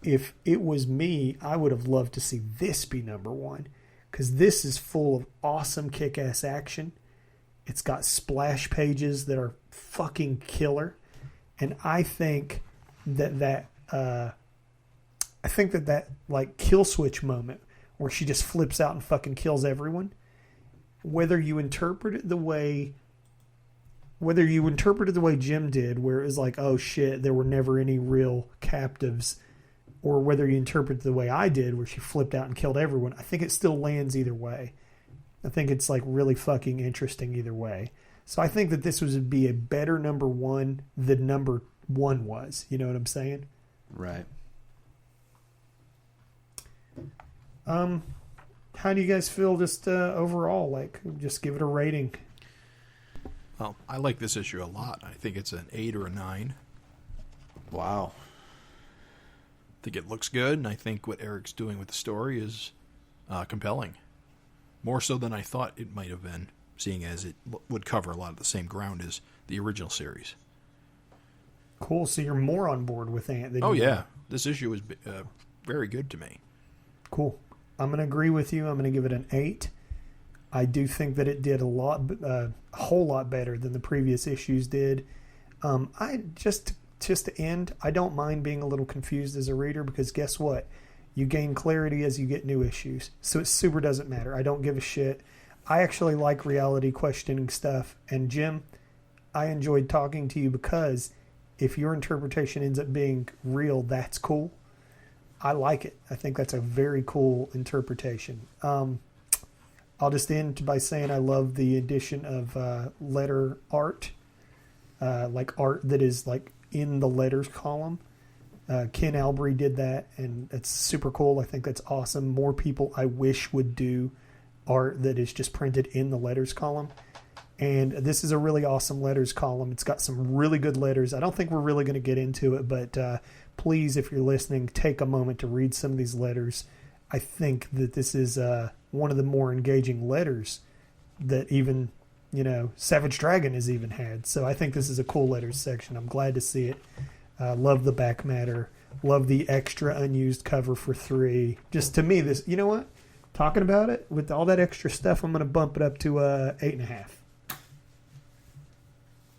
If it was me, I would have loved to see this be number 1, because this is full of awesome kick-ass action. It's got splash pages that are fucking killer. And I think that like kill switch moment where she just flips out and fucking kills everyone, whether you interpret it the way Jim did, where it was like, oh shit, there were never any real captives, or whether you interpret it the way I did, where she flipped out and killed everyone, I think it still lands either way. I think it's like really fucking interesting either way. So I think that this would be a better number 1 than number 1 was. You know what I'm saying? Right. How do you guys feel just overall? Like, just give it a rating. Well, I like this issue a lot. I think it's an 8 or a 9. Wow. I think it looks good, and I think what Erik's doing with the story is compelling. More so than I thought it might have been, seeing as it would cover a lot of the same ground as the original series. Cool. So you're more on board with Ant than Oh, you yeah. were. This issue was very good to me. Cool. I'm going to agree with you. I'm going to give it an 8. I do think that it did a whole lot better than the previous issues did. I just to end, I don't mind being a little confused as a reader, because guess what? You gain clarity as you get new issues. So it super doesn't matter. I don't give a shit. I actually like reality questioning stuff. And Jim, I enjoyed talking to you, because if your interpretation ends up being real, that's cool. I like it. I think that's a very cool interpretation. I'll just end by saying I love the addition of letter art, like art that is like in the letters column. Ken Albury did that, and it's super cool. I think that's awesome. More people, I wish, would do art that is just printed in the letters column. And this is a really awesome letters column. It's got some really good letters. I don't think we're really going to get into it, but please, if you're listening, take a moment to read some of these letters. I think that this is one of the more engaging letters that even, Savage Dragon has even had. So I think this is a cool letters section. I'm glad to see it. Love the back matter. Love the extra unused cover for 3. Just to me, this, you know what? Talking about it, with all that extra stuff, I'm going to bump it up to 8.5.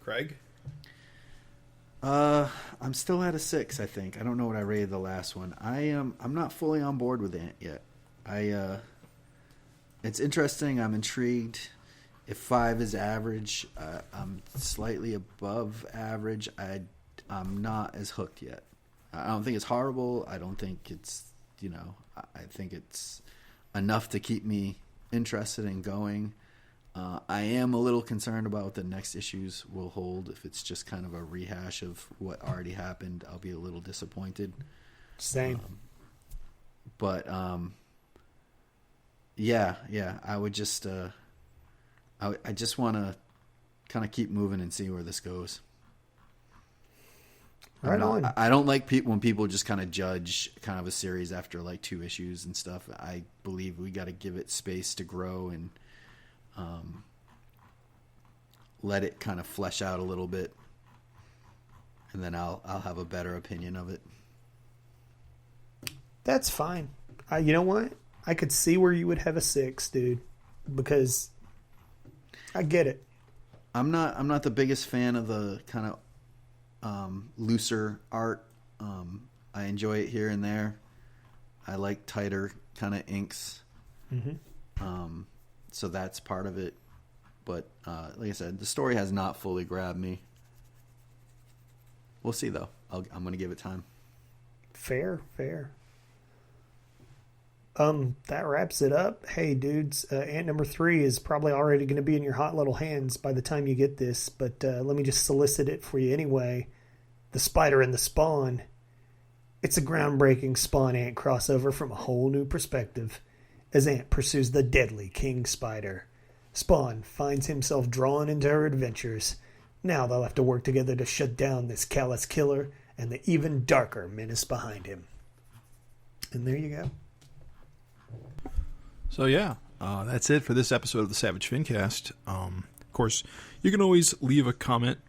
Craig? I'm still at a 6, I think. I don't know what I rated the last one. I'm not fully on board with Ant yet. It's interesting. I'm intrigued. If 5 is average, I'm slightly above average. I'm not as hooked yet. I don't think it's horrible. I don't think it's, I think it's enough to keep me interested in going. I am a little concerned about what the next issues will hold. If it's just kind of a rehash of what already happened, I'll be a little disappointed. Same. But Yeah. I would just, I just want to kind of keep moving and see where this goes. Right on. I don't like when people just kind of judge kind of a series after like 2 issues and stuff. I believe we got to give it space to grow and let it kind of flesh out a little bit, and then I'll have a better opinion of it. That's fine. You know what? I could see where you would have a 6, dude, because I get it. I'm not the biggest fan of the kind of looser art. I enjoy it here and there. I like tighter kind of inks. Mm-hmm. So that's part of it. But like I said, the story has not fully grabbed me. We'll see, though. I'm going to give it time. Fair. That wraps it up. Hey, dudes, ant number 3 is probably already going to be in your hot little hands by the time you get this, but let me just solicit it for you anyway. The Spider and the Spawn. It's a groundbreaking Spawn Ant crossover from a whole new perspective, as Ant pursues the deadly King Spider. Spawn finds himself drawn into her adventures. Now they'll have to work together to shut down this callous killer and the even darker menace behind him. And there you go. So yeah, that's it for this episode of the Savage FINcast. Of course, you can always leave a comment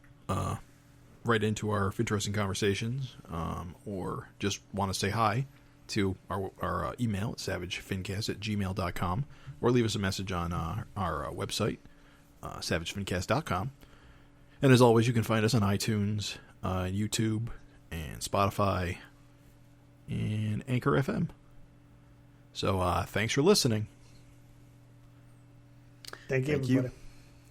right into our FINteresting Conversations, or just want to say hi to our email at savagefincast@gmail.com, or leave us a message on our website, savagefincast.com. And as always, you can find us on iTunes, YouTube, and Spotify, and Anchor FM. So thanks for listening. Thank you, everybody.